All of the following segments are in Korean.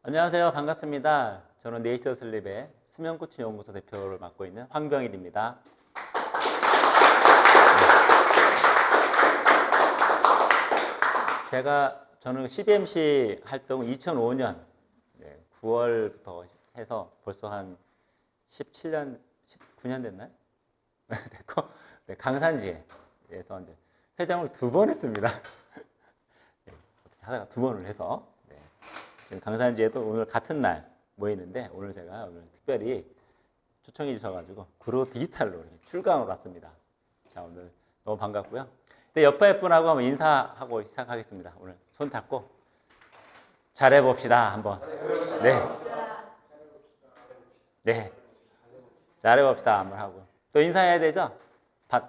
안녕하세요. 반갑습니다. 저는 네이처 슬립의 수면코치 연구소 대표를 맡고 있는 황병일입니다. 저는 CBMC 활동을 2005년 9월부터 해서 벌써 한 17년, 19년 됐나요? 됐고, 강산지에서 이제 회장을 2번 했습니다. 하다가 2번을 해서 지금 강산지에도 오늘 같은 날 모이는데 오늘 특별히 초청해 주셔가지고 구로 디지털로 출강을 왔습니다. 자, 오늘 너무 반갑고요. 옆에 분하고 한번 인사하고 시작하겠습니다. 오늘 손 잡고 잘해봅시다 한번. 네, 네, 잘해봅시다 한번 하고 또 인사해야 되죠?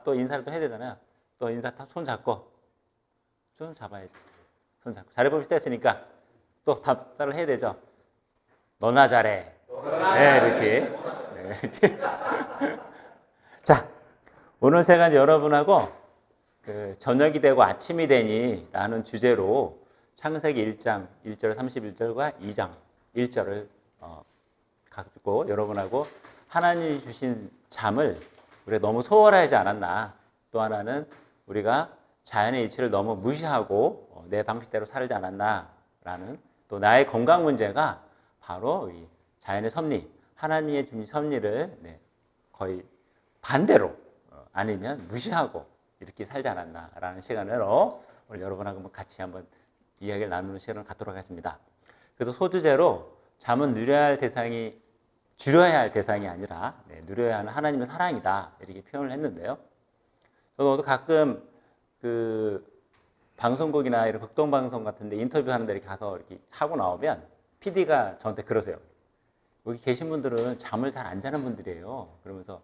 또 인사를 또 해야 되잖아요. 또 인사 손 잡고 손 잡아야죠. 손 잡고 잘해봅시다 했으니까 또 답사를 해야 되죠. 너나 잘해. 네, 이렇게. 네, 이렇게. 자, 오늘 제가 이제 여러분하고 저녁이 되고 아침이 되니 라는 주제로 창세기 1장 1절 31절과 2장 1절을 가지고 여러분하고 하나님이 주신 잠을 우리가 너무 소홀하지 않았나, 또 하나는 우리가 자연의 이치를 너무 무시하고 내 방식대로 살지 않았나 라는, 또 나의 건강 문제가 바로 이 자연의 섭리, 하나님의 주신 섭리를 거의 반대로 아니면 무시하고 이렇게 살지 않았나라는 시간으로 오늘 여러분하고 같이 한번 이야기를 나누는 시간을 갖도록 하겠습니다. 그래서 소주제로 잠은 줄여야 할 대상이 아니라 누려야 하는 하나님의 사랑이다, 이렇게 표현을 했는데요. 저도 가끔 방송국이나 이런 극동방송 같은데 인터뷰하는 데 이렇게 가서 이렇게 하고 나오면 PD가 저한테 그러세요. 여기 계신 분들은 잠을 잘 안 자는 분들이에요. 그러면서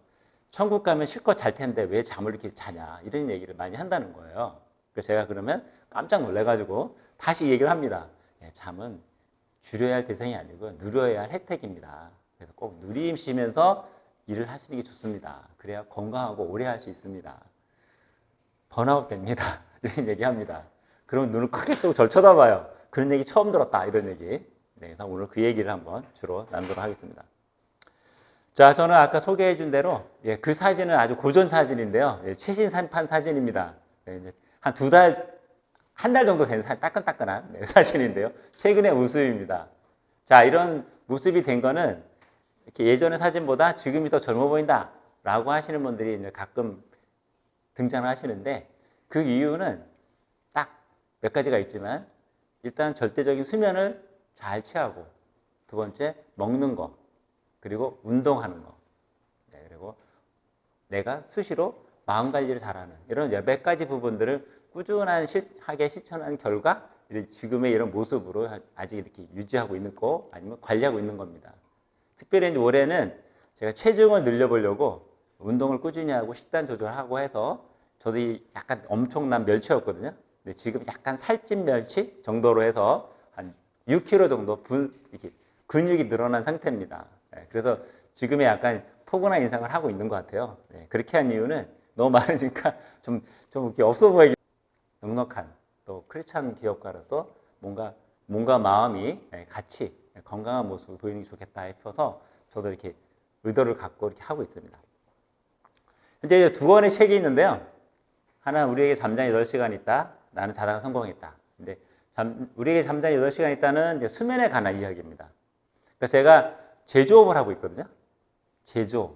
천국 가면 실컷 잘 텐데 왜 잠을 이렇게 자냐, 이런 얘기를 많이 한다는 거예요. 그래서 제가 그러면 깜짝 놀래가지고 다시 얘기를 합니다. 잠은 줄여야 할 대상이 아니고 누려야 할 혜택입니다. 그래서 꼭 누리시면서 일을 하시는 게 좋습니다. 그래야 건강하고 오래 할 수 있습니다. 번아웃 됩니다. 이런 얘기 합니다. 그럼 눈을 크게 뜨고 절 쳐다봐요. 그런 얘기 처음 들었다, 이런 얘기. 그래서 오늘 그 얘기를 한번 주로 나누도록 하겠습니다. 자, 저는 아까 소개해 준 대로 그 사진은 아주 고전 사진인데요. 최신 산판 사진입니다. 한 한 달 정도 된 따끈따끈한 사진인데요. 최근의 모습입니다. 자, 이런 모습이 된 거는 이렇게 예전의 사진보다 지금이 더 젊어 보인다 라고 하시는 분들이 이제 가끔 등장을 하시는데, 그 이유는 딱 몇 가지가 있지만, 일단 절대적인 수면을 잘 취하고, 두 번째 먹는 거, 그리고 운동하는 거, 그리고 내가 수시로 마음 관리를 잘하는 이런 몇 가지 부분들을 꾸준하게 실천한 결과 지금의 이런 모습으로 아직 이렇게 유지하고 있는 거, 아니면 관리하고 있는 겁니다. 특별히 올해는 제가 체중을 늘려보려고 운동을 꾸준히 하고 식단 조절하고 해서, 저도 약간 엄청난 멸치였거든요. 근데 지금 약간 살찐 멸치 정도로 해서 한 6kg 정도 이렇게 근육이 늘어난 상태입니다. 그래서 지금의 약간 포근한 인상을 하고 있는 것 같아요. 그렇게 한 이유는 너무 많으니까 좀 이렇게 없어 보이게, 넉넉한 또 크리스찬 기업가로서 몸과 마음이 같이 건강한 모습을 보이는 게 좋겠다 싶어서 저도 이렇게 의도를 갖고 이렇게 하고 있습니다. 현재 2권의 책이 있는데요. 하나는 우리에게 잠자는 8시간 있다. 나는 자다가 성공했다. 근데 우리에게 잠자는 8시간 있다는 이제 수면에 관한 이야기입니다. 그래서 제가 제조업을 하고 있거든요. 제조,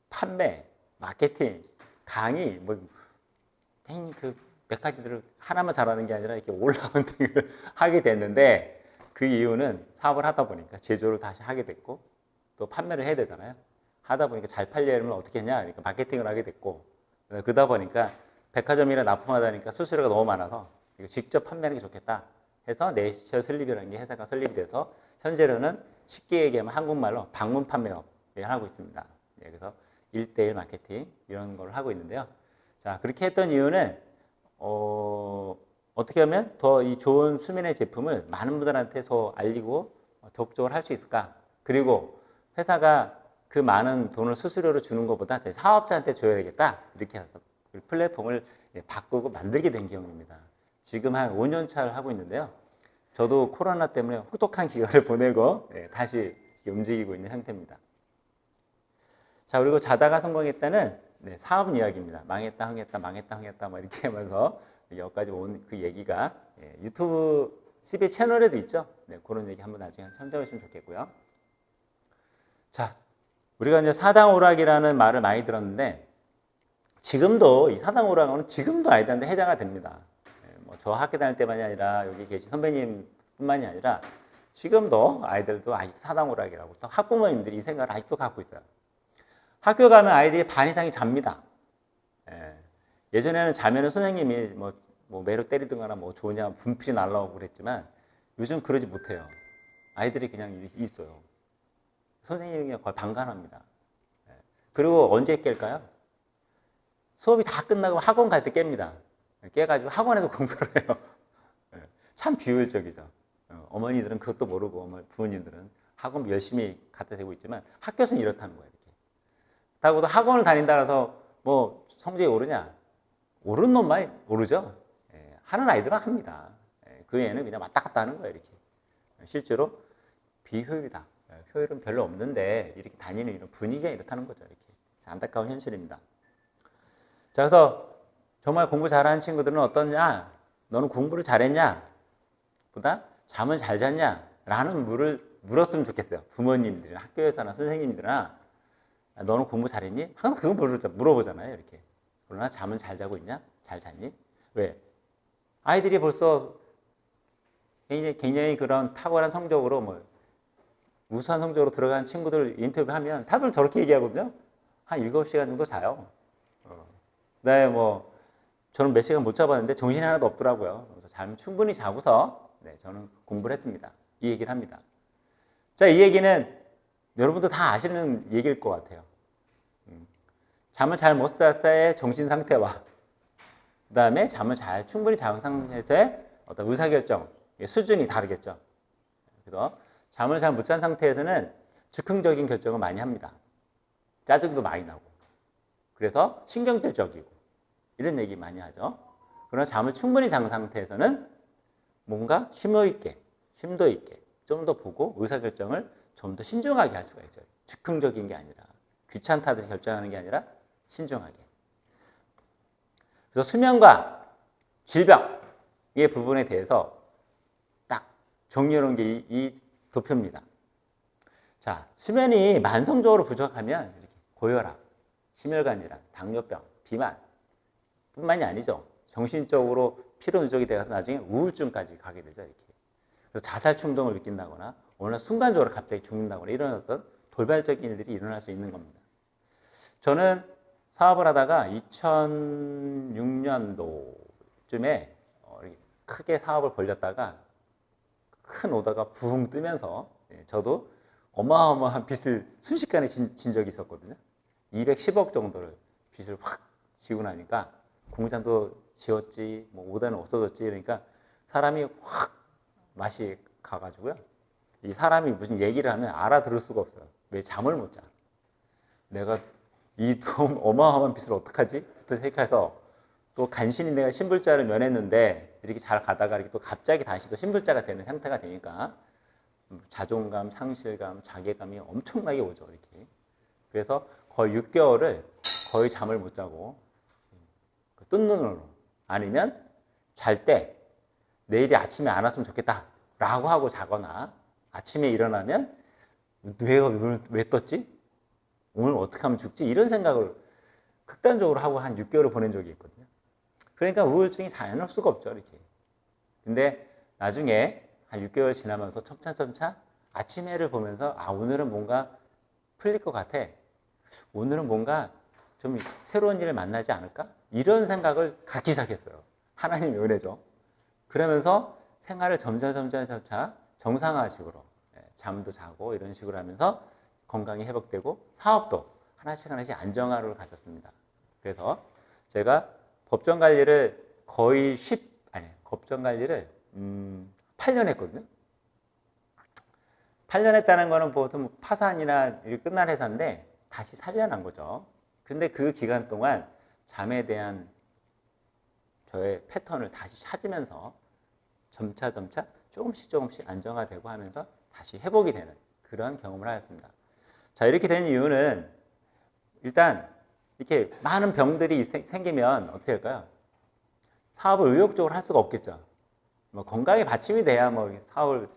판매, 마케팅, 강의, 몇 가지들을 하나만 잘하는 게 아니라 이렇게 올라운딩을 하게 됐는데, 그 이유는 사업을 하다 보니까 제조를 다시 하게 됐고, 또 판매를 해야 되잖아요. 하다 보니까 잘 팔려면 어떻게 했냐, 그러니까 마케팅을 하게 됐고, 그러다 보니까 백화점이나 납품하다니까 수수료가 너무 많아서 이거 직접 판매하는 게 좋겠다 해서 네이처 슬립이라는 게 회사가 설립이 돼서, 현재로는 쉽게 얘기하면 한국말로 방문 판매업을 하고 있습니다. 그래서 1:1 마케팅 이런 걸 하고 있는데요. 자, 그렇게 했던 이유는 어떻게 하면 더 이 좋은 수면의 제품을 많은 분들한테 더 알리고 적극적으로 할 수 있을까? 그리고 회사가 그 많은 돈을 수수료로 주는 것보다 제 사업자한테 줘야 되겠다, 이렇게 해서 플랫폼을 바꾸고 만들게 된 경우입니다. 지금 한 5년 차를 하고 있는데요. 저도 코로나 때문에 혹독한 기간을 보내고 다시 움직이고 있는 상태입니다. 자, 그리고 자다가 성공했다는 사업 이야기입니다. 망했다, 흥했다, 망했다, 흥했다, 뭐 이렇게 하면서 여기까지 온 그 얘기가 유튜브 CB 채널에도 있죠. 그런 얘기 한번 나중에 참조하시면 좋겠고요. 자, 우리가 이제 사당오락이라는 말을 많이 들었는데 지금도 이 사당오락은 지금도 아이들한테 해당이 됩니다. 뭐 저 학교 다닐 때만이 아니라 여기 계신 선배님뿐만이 아니라 지금도 아이들도 아직도 사당오락이라고 또 학부모님들이 이 생각을 아직도 갖고 있어요. 학교 가면 아이들이 반 이상이 잡니다. 예전에는 자면은 선생님이 뭐 매로 때리든가 뭐 좋으냐 분필이 날라오고 그랬지만 요즘 그러지 못해요. 아이들이 그냥 있어요. 선생님이 거의 방관합니다. 그리고 언제 깰까요? 수업이 다 끝나고 학원 갈 때 깹니다. 깨가지고 학원에서 공부를 해요. 참 비효율적이죠. 어머니들은 그것도 모르고 부모님들은 학원 열심히 갖다 대고 있지만 학교에서는 이렇다는 거예요. 이렇게. 그렇다고도 학원을 다닌다 해서 뭐 성적이 오르냐? 오른 놈만 오르죠. 하는 아이들은 합니다. 그 애는 그냥 왔다 갔다 하는 거예요. 이렇게. 실제로 비효율이다. 효율은 별로 없는데 이렇게 다니는 이런 분위기가 이렇다는 거죠. 이렇게. 안타까운 현실입니다. 자, 그래서 정말 공부 잘하는 친구들은 어떠냐? 너는 공부를 잘했냐? 보다 잠을 잘 잤냐? 라는 물었으면 좋겠어요. 부모님들이나 학교에서나 선생님들이나 너는 공부 잘했니? 항상 그거 물어보잖아요. 이렇게. 그러나 잠은 잘 자고 있냐? 잘 잤니? 왜? 아이들이 벌써 굉장히 그런 탁월한 성적으로 우수한 성적으로 들어간 친구들 인터뷰하면 다들 저렇게 얘기하거든요. 한 7시간 정도 자요. 네, 저는 몇 시간 못 자봤는데 정신이 하나도 없더라고요. 그래서 잠 충분히 자고서 저는 공부를 했습니다. 이 얘기를 합니다. 자, 이 얘기는 여러분도 다 아시는 얘기일 것 같아요. 잠을 잘 못 잤다의 정신 상태와 그 다음에 잠을 충분히 잔 상태에서의 어떤 의사결정 수준이 다르겠죠. 그래서 잠을 잘 못 잔 상태에서는 즉흥적인 결정을 많이 합니다. 짜증도 많이 나고. 그래서 신경질적이고 이런 얘기 많이 하죠. 그러나 잠을 충분히 잔 상태에서는 뭔가 심도 있게 좀 더 보고 의사결정을 좀 더 신중하게 할 수가 있죠. 즉흥적인 게 아니라 귀찮다듯이 결정하는 게 아니라 신중하게. 그래서 수면과 질병의 부분에 대해서 딱 정리해놓은 게 이 도표입니다. 자, 수면이 만성적으로 부족하면 이렇게 고혈압, 심혈관질환, 당뇨병, 비만 뿐만이 아니죠. 정신적으로 피로 누적이 되어서 나중에 우울증까지 가게 되죠. 이렇게. 그래서 자살 충동을 느낀다거나 어느 순간적으로 갑자기 죽는다거나 이런 어떤 돌발적인 일들이 일어날 수 있는 겁니다. 저는 사업을 하다가 2006년도쯤에 크게 사업을 벌렸다가 큰 오다가 붕 뜨면서 저도 어마어마한 빚을 순식간에 진 적이 있었거든요. 210억 정도를 빚을 확 지고 나니까 공장도 지었지, 오다는 없어졌지. 그러니까 사람이 확 맛이 가가지고요. 이 사람이 무슨 얘기를 하면 알아들을 수가 없어요. 왜 잠을 못 자? 내가 이 어마어마한 빚을 어떡하지? 부터 생각해서 또 간신히 내가 신불자를 면했는데 이렇게 잘 가다가 이렇게 또 갑자기 다시 또 신불자가 되는 상태가 되니까 자존감, 상실감, 자괴감이 엄청나게 오죠. 이렇게. 그래서 거의 6개월을 거의 잠을 못 자고 뜬 눈으로 아니면 잘 때 내일이 아침에 안 왔으면 좋겠다 라고 하고 자거나 아침에 일어나면 뇌가 왜 떴지? 오늘 어떻게 하면 죽지? 이런 생각을 극단적으로 하고 한 6개월을 보낸 적이 있거든요. 그러니까 우울증이 자연할 수가 없죠. 이렇게. 근데 나중에 한 6개월 지나면서 점차 아침 해를 보면서 오늘은 뭔가 풀릴 것 같아. 오늘은 뭔가 좀 새로운 일을 만나지 않을까? 이런 생각을 갖기 시작했어요. 하나님의 은혜죠. 그러면서 생활을 점차 정상화식으로 잠도 자고 이런 식으로 하면서 건강이 회복되고 사업도 하나씩 안정화를 가졌습니다. 그래서 제가 법정 관리를 법정 관리를 8년 했거든요. 8년 했다는 거는 보통 파산이나 끝난 회사인데 다시 살려난 거죠. 근데 그 기간 동안 잠에 대한 저의 패턴을 다시 찾으면서 점차 조금씩 안정화되고 하면서 다시 회복이 되는 그런 경험을 하였습니다. 자, 이렇게 된 이유는 일단 이렇게 많은 병들이 생기면 어떻게 될까요? 사업을 의욕적으로 할 수가 없겠죠. 뭐 건강에 받침이 돼야 뭐 사업을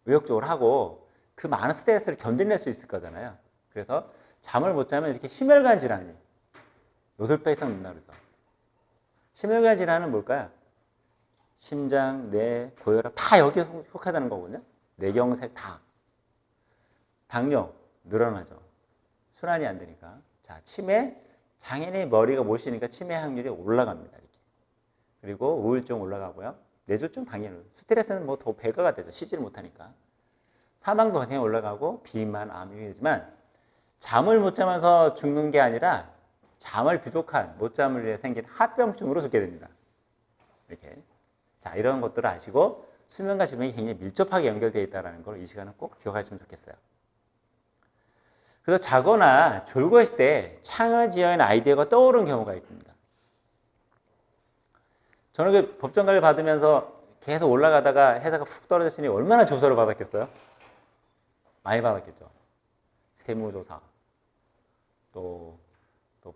의욕적으로 하고 그 많은 스트레스를 견뎌낼 수 있을 거잖아요. 그래서 잠을 못 자면 이렇게 심혈관 질환이 요들배 이상 는다 그러죠. 심혈관 질환은 뭘까요? 심장, 뇌, 고혈압 다 여기에 속하다는 거거든요. 뇌경색 다. 당뇨 늘어나죠. 순환이 안 되니까. 자, 치매 당연히 머리가 못 쉬니까 치매 확률이 올라갑니다. 이렇게. 그리고 우울증 올라가고요. 뇌졸중 당연히 스트레스는 뭐 더 배가가 되죠. 쉬지를 못하니까. 사망도 당연히 올라가고 비만, 암이 되지만 잠을 못 자면서 죽는 게 아니라 잠을 부족한 못 잠을 위해 생긴 합병증으로 죽게 됩니다. 이렇게. 자, 이런 것들을 아시고 수면과 질병이 굉장히 밀접하게 연결되어 있다는 걸 이 시간은 꼭 기억하시면 좋겠어요. 그래서 자거나 졸고 있을 때 창을 지어야 하는 아이디어가 떠오르는 경우가 있습니다. 저는 그 법정가를 받으면서 계속 올라가다가 회사가 훅 떨어졌으니 얼마나 조사를 받았겠어요? 많이 받았겠죠. 세무조사, 또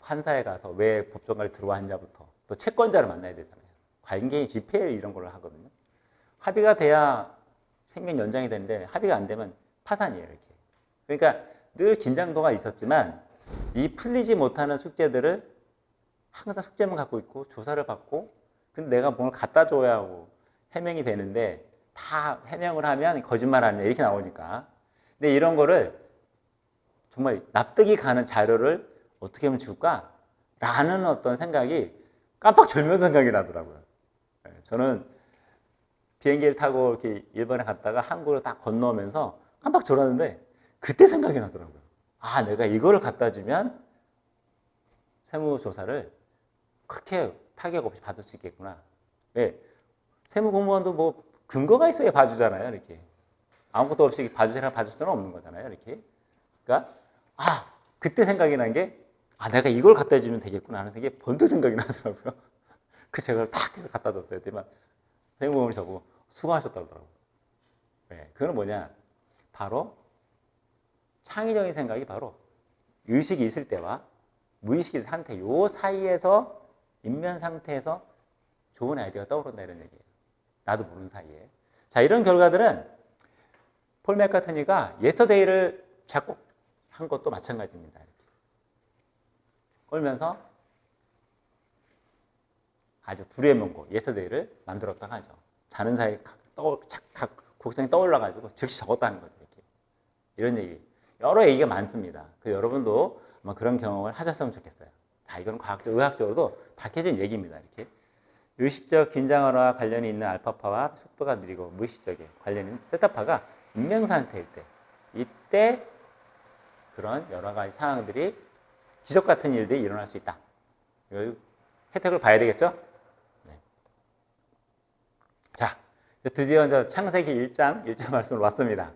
판사에 가서 왜 법정가를 들어왔냐부터 또 채권자를 만나야 되잖아요. 관계인 집회 이런 걸 하거든요. 합의가 돼야 생명 연장이 되는데 합의가 안 되면 파산이에요. 이렇게. 그러니까 늘 긴장도가 있었지만 이 풀리지 못하는 숙제들을 항상 숙제만 갖고 있고 조사를 받고 근데 내가 뭘 갖다 줘야 하고 해명이 되는데 다 해명을 하면 거짓말하네 이렇게 나오니까 근데 이런 거를 정말 납득이 가는 자료를 어떻게 하면 줄까? 라는 어떤 생각이 깜빡 졸면 생각이 나더라고요. 저는 비행기를 타고 이렇게 일본에 갔다가 한국으로 딱 건너오면서 깜빡 졸았는데 그때 생각이 나더라고요. 아, 내가 이거를 갖다 주면 세무조사를 그렇게 타격 없이 받을 수 있겠구나. 왜? 세무공무원도 뭐 근거가 있어야 봐주잖아요. 이렇게. 아무것도 없이 봐주시라 봐줄 수는 없는 거잖아요. 이렇게. 그러니까 그때 생각이 난 게 내가 이걸 갖다 주면 되겠구나 하는 생각이 번뜩 생각이 나더라고요. 그래서 제가 탁 해서 갖다 줬어요. 그때만 세무공무원이 저보고 수고하셨다고 하더라고요. 네, 그건 뭐냐? 바로 창의적인 생각이 바로 의식이 있을 때와 무의식의 상태 요 사이에서 인면 상태에서 좋은 아이디어가 떠오른다 이런 얘기예요. 나도 모르는 사이에. 자, 이런 결과들은 폴 맥카트니가 예스터데이를 작곡한 것도 마찬가지입니다. 이렇게. 끌면서 아주 불의 명곡 예스터데이를 만들었다고 하죠. 자는 사이에 곡선이 떠올라가지고 즉시 적었다는 거죠. 이렇게. 이런 얘기. 여러 얘기가 많습니다. 여러분도 아마 그런 경험을 하셨으면 좋겠어요. 자, 이건 과학적, 의학적으로도 밝혀진 얘기입니다. 이렇게. 의식적 긴장어와 관련이 있는 알파파와 속도가 느리고 무의식적인 관련이 있는 세타파가 인명 상태일 때, 이때 그런 여러 가지 상황들이 기적 같은 일들이 일어날 수 있다. 혜택을 봐야 되겠죠? 네. 자, 드디어 이제 창세기 1장 말씀으로 왔습니다.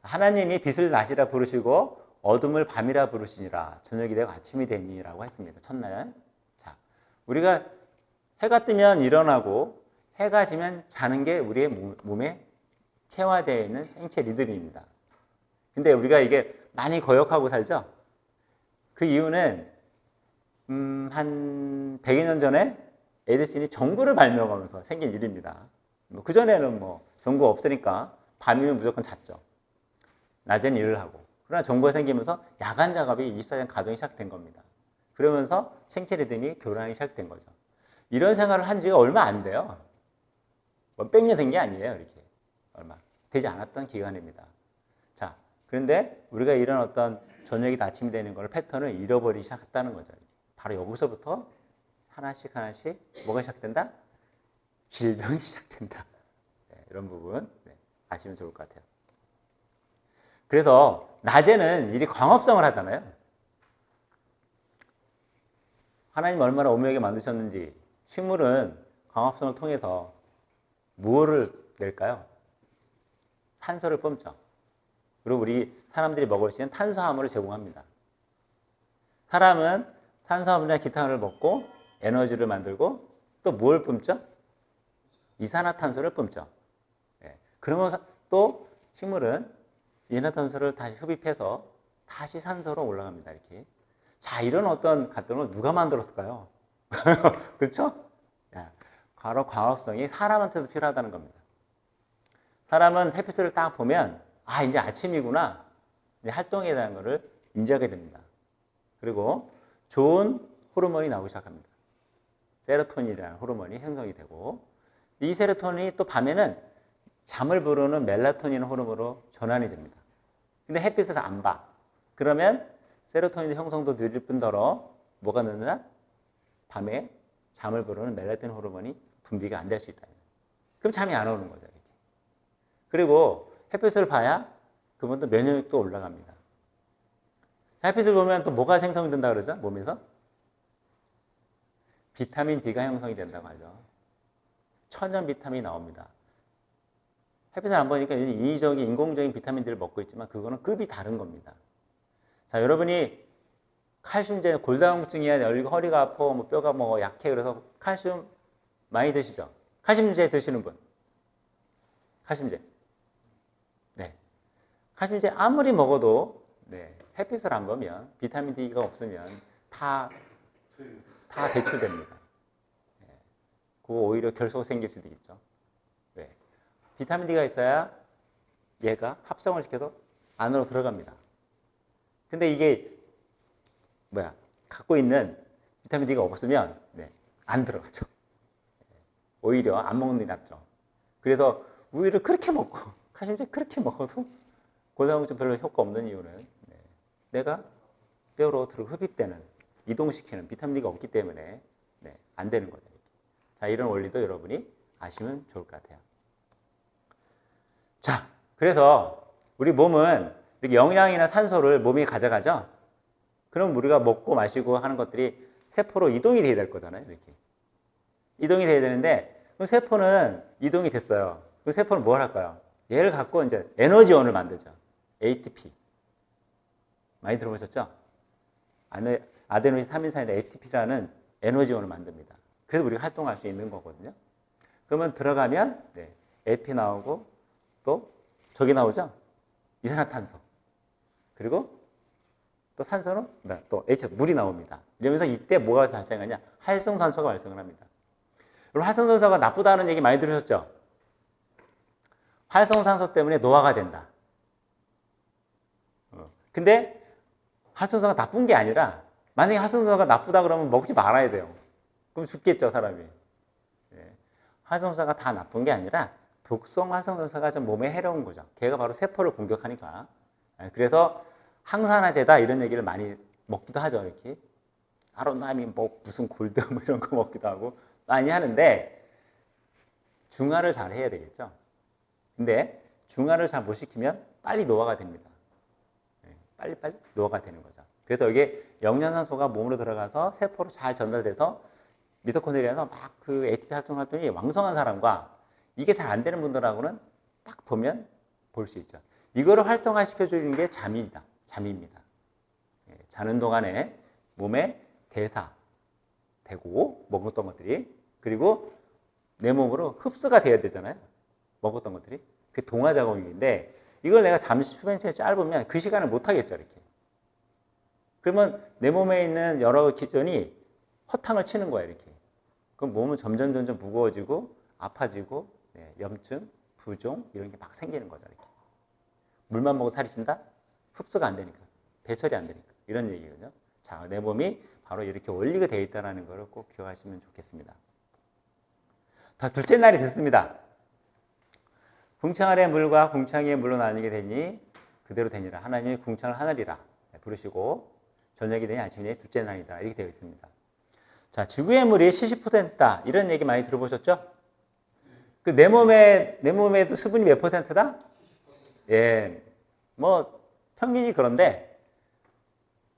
하나님이 빛을 낮이라 부르시고 어둠을 밤이라 부르시니라 저녁이 되고 아침이 되니라고 했습니다. 첫날. 자, 우리가 해가 뜨면 일어나고 해가 지면 자는 게 우리의 몸에 체화되어 있는 생체 리듬입니다. 근데 우리가 이게 많이 거역하고 살죠? 그 이유는 한 100여 년 전에 에디슨이 전구를 발명하면서 생긴 일입니다. 그전에는 뭐 전구 없으니까 밤이면 무조건 잤죠. 낮에는 일을 하고. 그러나 전구가 생기면서 야간 작업이 24시간 가동이 시작된 겁니다. 그러면서 생체 리듬이 교란이 시작된 거죠. 이런 생활을 한 지가 얼마 안 돼요. 뭐 100년 된 게 아니에요. 이렇게. 얼마 되지 않았던 기간입니다. 자, 그런데 우리가 이런 어떤 저녁이 아침이 되는 걸 패턴을 잃어버리기 시작했다는 거죠. 바로 여기서부터 하나씩 뭐가 시작된다? 질병이 시작된다. 네, 이런 부분 아시면 좋을 것 같아요. 그래서 낮에는 일이 광합성을 하잖아요. 하나님 얼마나 오묘하게 만드셨는지 식물은 광합성을 통해서 무엇을 낼까요? 산소를 뿜죠. 그리고 우리 사람들이 먹을 수 있는 탄수화물을 제공합니다. 사람은 탄수화물이나 기타를 먹고 에너지를 만들고 또 뭘 뿜죠? 이산화탄소를 뿜죠. 그러면 또 식물은 이산화탄소를 다시 흡입해서 다시 산소로 올라갑니다. 이렇게. 자, 이런 어떤 가동을 누가 만들었을까요? 그렇죠? 바로 광합성이 사람한테도 필요하다는 겁니다. 사람은 햇빛을 딱 보면 아, 이제 아침이구나. 이제 활동에 대한 것을 인지하게 됩니다. 그리고 좋은 호르몬이 나오기 시작합니다. 세로토닌이라는 호르몬이 형성이 되고 이 세로토닌이 또 밤에는 잠을 부르는 멜라토닌 호르몬으로 전환이 됩니다. 근데 햇빛을 안 봐. 그러면 세로토닌 형성도 늦을 뿐더러 뭐가 늦느냐? 밤에 잠을 부르는 멜라토닌 호르몬이 분비가 안 될 수 있다. 그럼 잠이 안 오는 거죠. 이렇게. 그리고 햇빛을 봐야 그분도 면역력도 올라갑니다. 햇빛을 보면 또 뭐가 생성된다 그러죠? 몸에서? 비타민 D가 형성이 된다고 하죠. 천연 비타민이 나옵니다. 햇빛을 안 보니까 인위적인 인공적인 비타민들을 먹고 있지만 그거는 급이 다른 겁니다. 자, 여러분이 칼슘제, 골다공증이야, 허리가 아파, 뭐 뼈가 뭐 약해, 그래서 칼슘 많이 드시죠? 칼슘제 드시는 분? 칼슘제. 네. 칼슘제 아무리 먹어도, 네, 햇빛을 안 보면, 비타민 D가 없으면 다 배출됩니다. 네. 그거 오히려 결석 생길 수도 있죠. 네. 비타민 D가 있어야 얘가 합성을 시켜서 안으로 들어갑니다. 근데 이게 갖고 있는 비타민 D가 없으면 안 들어가죠. 오히려 안 먹는 게 낫죠. 그래서 우유를 그렇게 먹고 칼슘제 그렇게 먹어도 골다공증 별로 효과 없는 이유는 내가 뼈로 흡입되는 이동시키는 비타민 D가 없기 때문에 안 되는 거죠. 자, 이런 원리도 여러분이 아시면 좋을 것 같아요. 자, 그래서 우리 몸은 이렇게 영양이나 산소를 몸이 가져가죠. 그럼 우리가 먹고 마시고 하는 것들이 세포로 이동이 돼야 될 거잖아요. 이렇게 이동이 돼야 되는데 그럼 세포는 이동이 됐어요. 그럼 세포는 뭘 할까요? 얘를 갖고 이제 에너지원을 만들죠. ATP 많이 들어보셨죠? 아데노신 3인산인데 ATP라는 에너지원을 만듭니다. 그래서 우리가 활동할 수 있는 거거든요. 그러면 들어가면 ATP 나오고 또 저기 나오죠? 이산화탄소. 그리고 또 산소는 또 물이 나옵니다. 이러면서 이때 뭐가 발생하냐? 활성산소가 발생을 합니다. 그리고 활성산소가 나쁘다는 얘기 많이 들으셨죠? 활성산소 때문에 노화가 된다. 근데 활성산소가 나쁜 게 아니라 만약에 활성산소가 나쁘다 그러면 먹지 말아야 돼요. 그럼 죽겠죠, 사람이. 활성산소가 다 나쁜 게 아니라 독성 활성산소가 좀 몸에 해로운 거죠. 걔가 바로 세포를 공격하니까. 그래서 항산화제다 이런 얘기를 많이 먹기도 하죠. 이렇게 아로나미 뭐 무슨 골드 뭐 이런 거 먹기도 하고 많이 하는데 중화를 잘 해야 되겠죠. 근데 중화를 잘 못 시키면 빨리 노화가 됩니다. 빨리빨리 노화가 되는 거죠. 그래서 이게 영양산소가 몸으로 들어가서 세포로 잘 전달돼서 미토콘드리아에서 막 그 ATP 활동이 왕성한 사람과 이게 잘 안 되는 분들하고는 딱 보면 볼 수 있죠. 이거를 활성화시켜 주는 게 잠입니다. 자는 동안에 몸에 대사되고 먹었던 것들이 그리고 내 몸으로 흡수가 돼야 되잖아요. 먹었던 것들이. 그게 동화 작용인데 이걸 내가 잠시 수면 시간이 짧으면 그 시간을 못 하겠죠. 이렇게. 그러면 내 몸에 있는 여러 기전이 허탕을 치는 거예요. 이렇게. 그럼 몸은 점점 무거워지고 아파지고 염증, 부종 이런 게 막 생기는 거죠. 이렇게. 물만 먹고 살이 찐다? 흡수가 안 되니까. 배설이 안 되니까. 이런 얘기거든요. 자, 내 몸이 바로 이렇게 원리가 되어 있다는 것을 꼭 기억하시면 좋겠습니다. 자, 둘째 날이 됐습니다. 궁창 아래 물과 궁창 위의 물로 나뉘게 되니 그대로 되니라. 하나님이 궁창을 하늘이라 부르시고 저녁이 되니 아침이 되니 둘째 날이다. 이렇게 되어 있습니다. 자, 지구의 물이 70%다. 이런 얘기 많이 들어보셨죠? 그 내 몸에도 수분이 몇 %다? 예, 뭐 평균이 그런데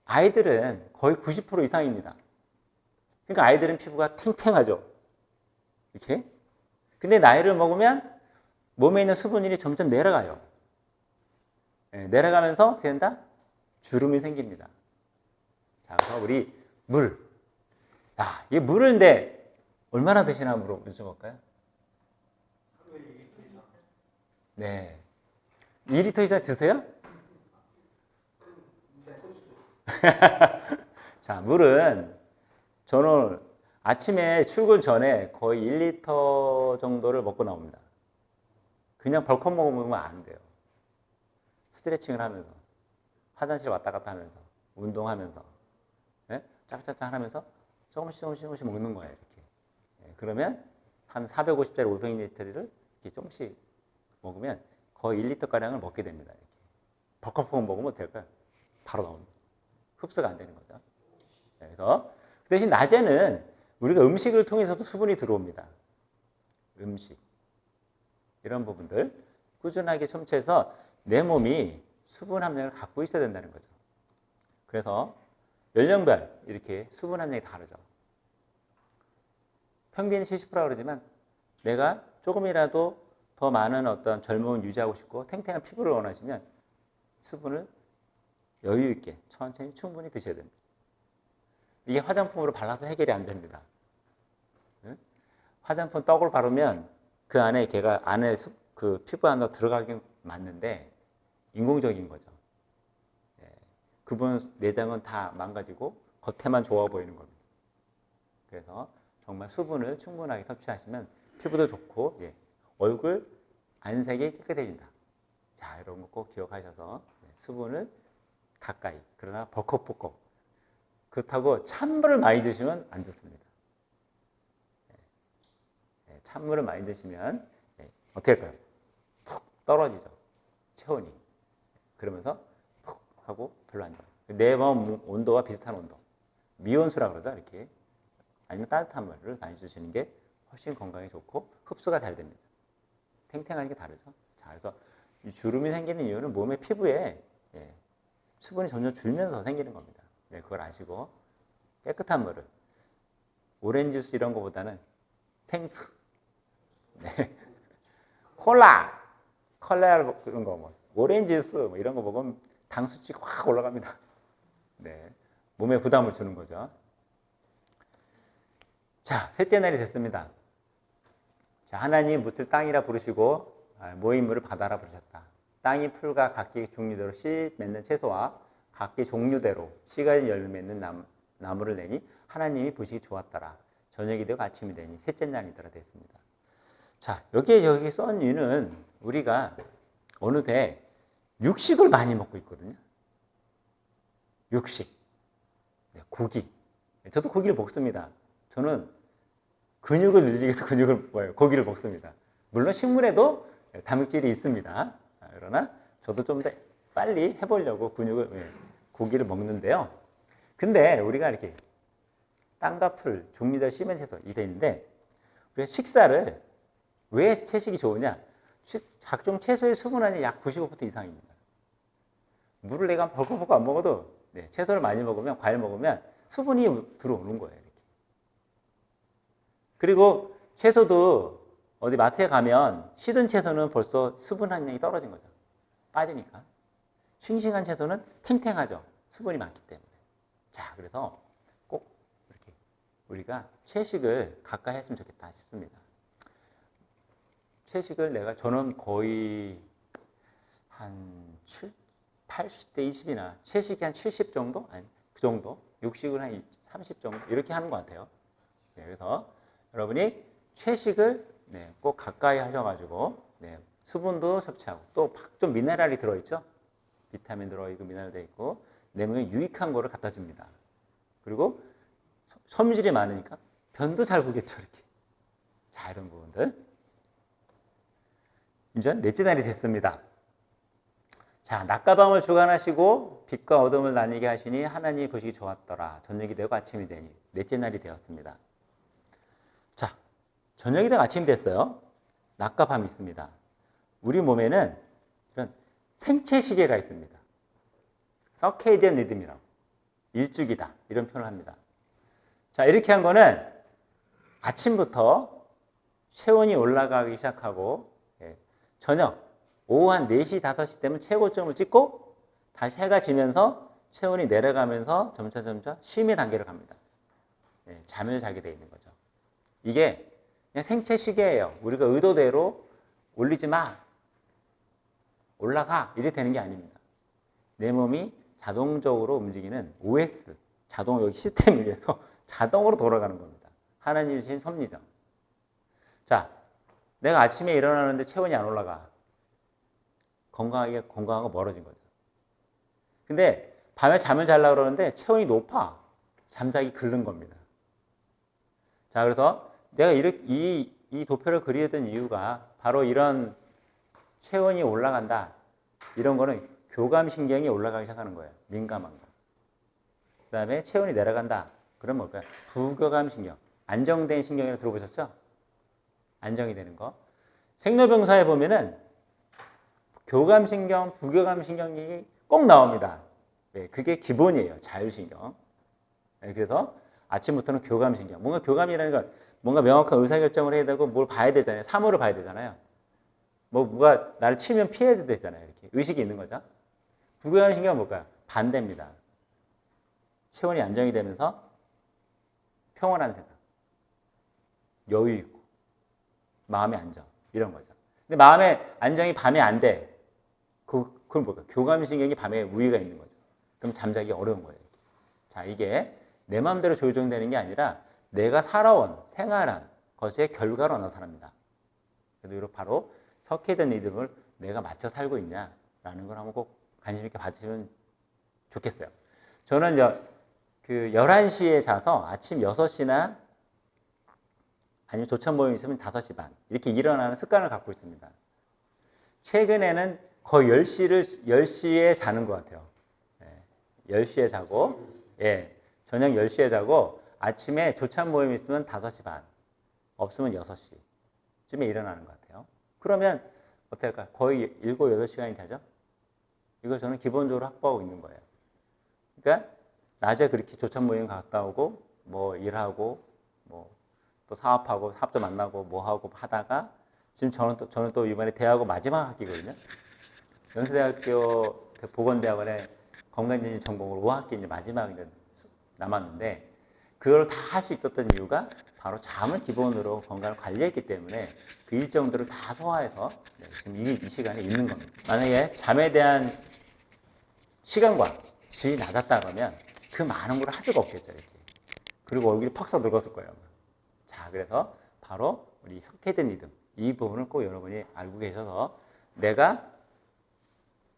아이들은 거의 90% 이상입니다. 그러니까 아이들은 피부가 탱탱하죠. 이렇게. 근데 나이를 먹으면 몸에 있는 수분율이 점점 내려가요. 내려가면서 어떻게 된다? 주름이 생깁니다. 자, 그래서 우리 물. 야, 이 물을 근데 얼마나 드시나 여쭤볼까요? 네. 2리터 이상 드세요? 자, 물은 저는 아침에 출근 전에 거의 1리터 정도를 먹고 나옵니다. 그냥 벌컥 먹으면 안 돼요. 스트레칭을 하면서, 화장실 왔다 갔다 하면서, 운동하면서, 예? 짝짝짝 하면서 조금씩 먹는 거예요. 이렇게. 예, 그러면 한 450짜리 500ml를 이렇게 조금씩 먹으면 거의 1리터가량을 먹게 됩니다. 이렇게. 벌컥벌컥 먹으면 어떨까요 바로 나옵니다. 흡수가 안 되는 거죠. 예, 그래서 그 대신 낮에는 우리가 음식을 통해서도 수분이 들어옵니다. 음식. 이런 부분들 꾸준하게 섭취해서 내 몸이 수분 함량을 갖고 있어야 된다는 거죠. 그래서 연령별 이렇게 수분 함량이 다르죠. 평균이 70%라고 그러지만 내가 조금이라도 더 많은 어떤 젊음을 유지하고 싶고 탱탱한 피부를 원하시면 수분을 여유 있게 천천히 충분히 드셔야 됩니다. 이게 화장품으로 발라서 해결이 안 됩니다. 화장품 떡을 바르면 그 안에 걔가 안에 그 피부 안으로 들어가긴 맞는데 인공적인 거죠. 예. 그분 내장은 다 망가지고 겉에만 좋아 보이는 겁니다. 그래서 정말 수분을 충분하게 섭취하시면 피부도 좋고 예. 얼굴 안색이 깨끗해진다. 자, 이런 거 꼭 기억하셔서 수분을 가까이 그러나 벌컥벌컥 그렇다고 찬물을 많이 드시면 안 좋습니다. 찬물을 많이 드시면 어떻게 할까요? 푹 떨어지죠. 체온이. 그러면서 푹 하고 별로 안 좋아요. 내 몸 온도와 비슷한 온도. 미온수라 그러죠. 이렇게. 아니면 따뜻한 물을 많이 주시는 게 훨씬 건강에 좋고 흡수가 잘 됩니다. 탱탱한 게 다르죠. 자, 그래서 이 주름이 생기는 이유는 몸의 피부에 수분이 점점 줄면서 생기는 겁니다. 네, 그걸 아시고 깨끗한 물을 오렌지 주스 이런 거보다는 생수, 네. 콜라 그런 거 뭐 오렌지 주스 뭐 이런 거 먹으면 당 수치가 확 올라갑니다. 네, 몸에 부담을 주는 거죠. 자, 셋째 날이 됐습니다. 자, 하나님 묻을 땅이라 부르시고 모인 물을 바다라 부르셨다. 땅이 풀과 각기 종류대로 씨 맺는 채소와 각기 종류대로 씨가 열매 맺는 나무를 내니 하나님이 보시기 좋았더라. 저녁이 되고 아침이 되니 셋째 날이더라 됐습니다. 자, 여기 써온 이유는 우리가 어느새 육식을 많이 먹고 있거든요. 육식. 네, 고기. 저도 고기를 먹습니다. 저는 근육을 늘리기 위해서 고기를 먹습니다. 물론 식물에도 단백질이 있습니다. 그러나 저도 좀 더 빨리 해보려고 고기를 먹는데요. 근데 우리가 이렇게 땅과 풀, 종류별 씨면 채소 이 돼 있는데 우리가 식사를 왜 채식이 좋으냐? 각종 채소의 수분함이 약 95% 이상입니다. 물을 내가 벌컥벌컥 안 먹어도 채소를 많이 먹으면 과일 먹으면 수분이 들어오는 거예요. 이렇게. 그리고 채소도 어디 마트에 가면 시든 채소는 벌써 수분 함량이 떨어진 거죠. 빠지니까. 싱싱한 채소는 탱탱하죠. 수분이 많기 때문에. 자, 그래서 꼭 이렇게 우리가 채식을 가까이 했으면 좋겠다 싶습니다. 채식을 저는 거의 한 80대 20이나 채식이 한 70 정도? 아니, 그 정도? 육식은 한 30 정도? 이렇게 하는 것 같아요. 네, 그래서 여러분이 채식을 꼭 가까이 하셔가지고 수분도 섭취하고 또 각종 미네랄이 들어있죠. 비타민 들어있고 미네랄 들어있고 내 몸에 유익한 거를 갖다 줍니다. 그리고 섬유질이 많으니까 변도 잘 보겠죠. 이렇게. 자, 이런 부분들. 이제 넷째 날이 됐습니다. 자, 낮과 밤을 주관하시고 빛과 어둠을 나뉘게 하시니 하나님이 보시기 좋았더라. 저녁이 되고 아침이 되니 넷째 날이 되었습니다. 자, 저녁이 되고 아침이 됐어요. 낮과 밤이 있습니다. 우리 몸에는 이런 생체 시계가 있습니다. 서케이디언 리듬이라고. 일주기다. 이런 표현을 합니다. 자, 이렇게 한 거는 아침부터 체온이 올라가기 시작하고 저녁 오후 한 4시, 5시 되면 최고점을 찍고 다시 해가 지면서 체온이 내려가면서 점차 심의 단계로 갑니다. 잠을 자게 되어 있는 거죠. 이게 그냥 생체 시계예요. 우리가 의도대로 올리지 마. 올라가 이래 되는 게 아닙니다. 내 몸이 자동적으로 움직이는 OS, 자동 여기 시스템을 위해서 자동으로 돌아가는 겁니다. 하나님이 주신 섭리죠. 자, 내가 아침에 일어나는데 체온이 안 올라가. 건강하고 멀어진 거죠. 근데 밤에 잠을 자려고 그러는데 체온이 높아. 잠자기 긁는 겁니다. 자, 그래서 내가 이 도표를 그리던 이유가 바로 이런 체온이 올라간다. 이런 거는 교감신경이 올라가기 시작하는 거예요. 민감한 거. 그 다음에 체온이 내려간다. 그럼 뭘까요? 부교감신경. 안정된 신경이라고 들어보셨죠? 안정이 되는 거. 생로병사에 보면은 교감신경, 부교감신경이 꼭 나옵니다. 네, 그게 기본이에요. 자율신경. 네, 그래서 아침부터는 교감신경. 뭔가 교감이라는 건 뭔가 명확한 의사결정을 해야 되고 뭘 봐야 되잖아요. 사물을 봐야 되잖아요. 뭐가 나를 치면 피해야 되잖아요. 이렇게 의식이 있는 거죠. 부교감신경은 뭘까요? 반대입니다. 체온이 안정이 되면서 평온한 생각, 여유 있고 마음의 안정 이런 거죠. 근데 마음의 안정이 밤에 안 돼. 그건 뭘까요? 교감신경이 밤에 우위가 있는 거죠. 그럼 잠자기 어려운 거예요. 자, 이게 내 마음대로 조정되는 게 아니라 내가 살아온 생활한 것의 결과로 나타납니다. 그래서 이렇게 바로 석회된 리듬을 내가 맞춰 살고 있냐라는 걸 한번 꼭 관심 있게 봐주시면 좋겠어요. 저는 그 11시에 자서 아침 6시나 아니면 조천 모임 있으면 5시 반 이렇게 일어나는 습관을 갖고 있습니다. 최근에는 거의 10시에 자는 것 같아요. 10시에 자고, 예, 저녁 10시에 자고 아침에 조찬 모임 있으면 5시 반, 없으면 6시쯤에 일어나는 것 같아요. 그러면 어떻게 할까요? 거의 7, 8시간이 되죠? 이걸 저는 기본적으로 확보하고 있는 거예요. 그러니까 낮에 그렇게 조찬 모임 갔다 오고 뭐 일하고 뭐 또 사업하고 사업도 만나고 뭐 하고 하다가 지금 저는 또 이번에 대학원 마지막 학기거든요. 연세대학교 보건대학원에 건강진진 전공으로 5학기 이제 마지막 이제 남았는데 그걸 다 할 수 있었던 이유가 바로 잠을 기본으로 건강을 관리했기 때문에 그 일정들을 다 소화해서 지금 이 시간에 있는 겁니다. 만약에 잠에 대한 시간과 질이 낮았다 그러면 그 많은 걸 할 수가 없겠죠. 이렇게. 그리고 얼굴이 퍽 썩늙었을 거예요. 자, 그래서 바로 우리 석회된 리듬 이 부분을 꼭 여러분이 알고 계셔서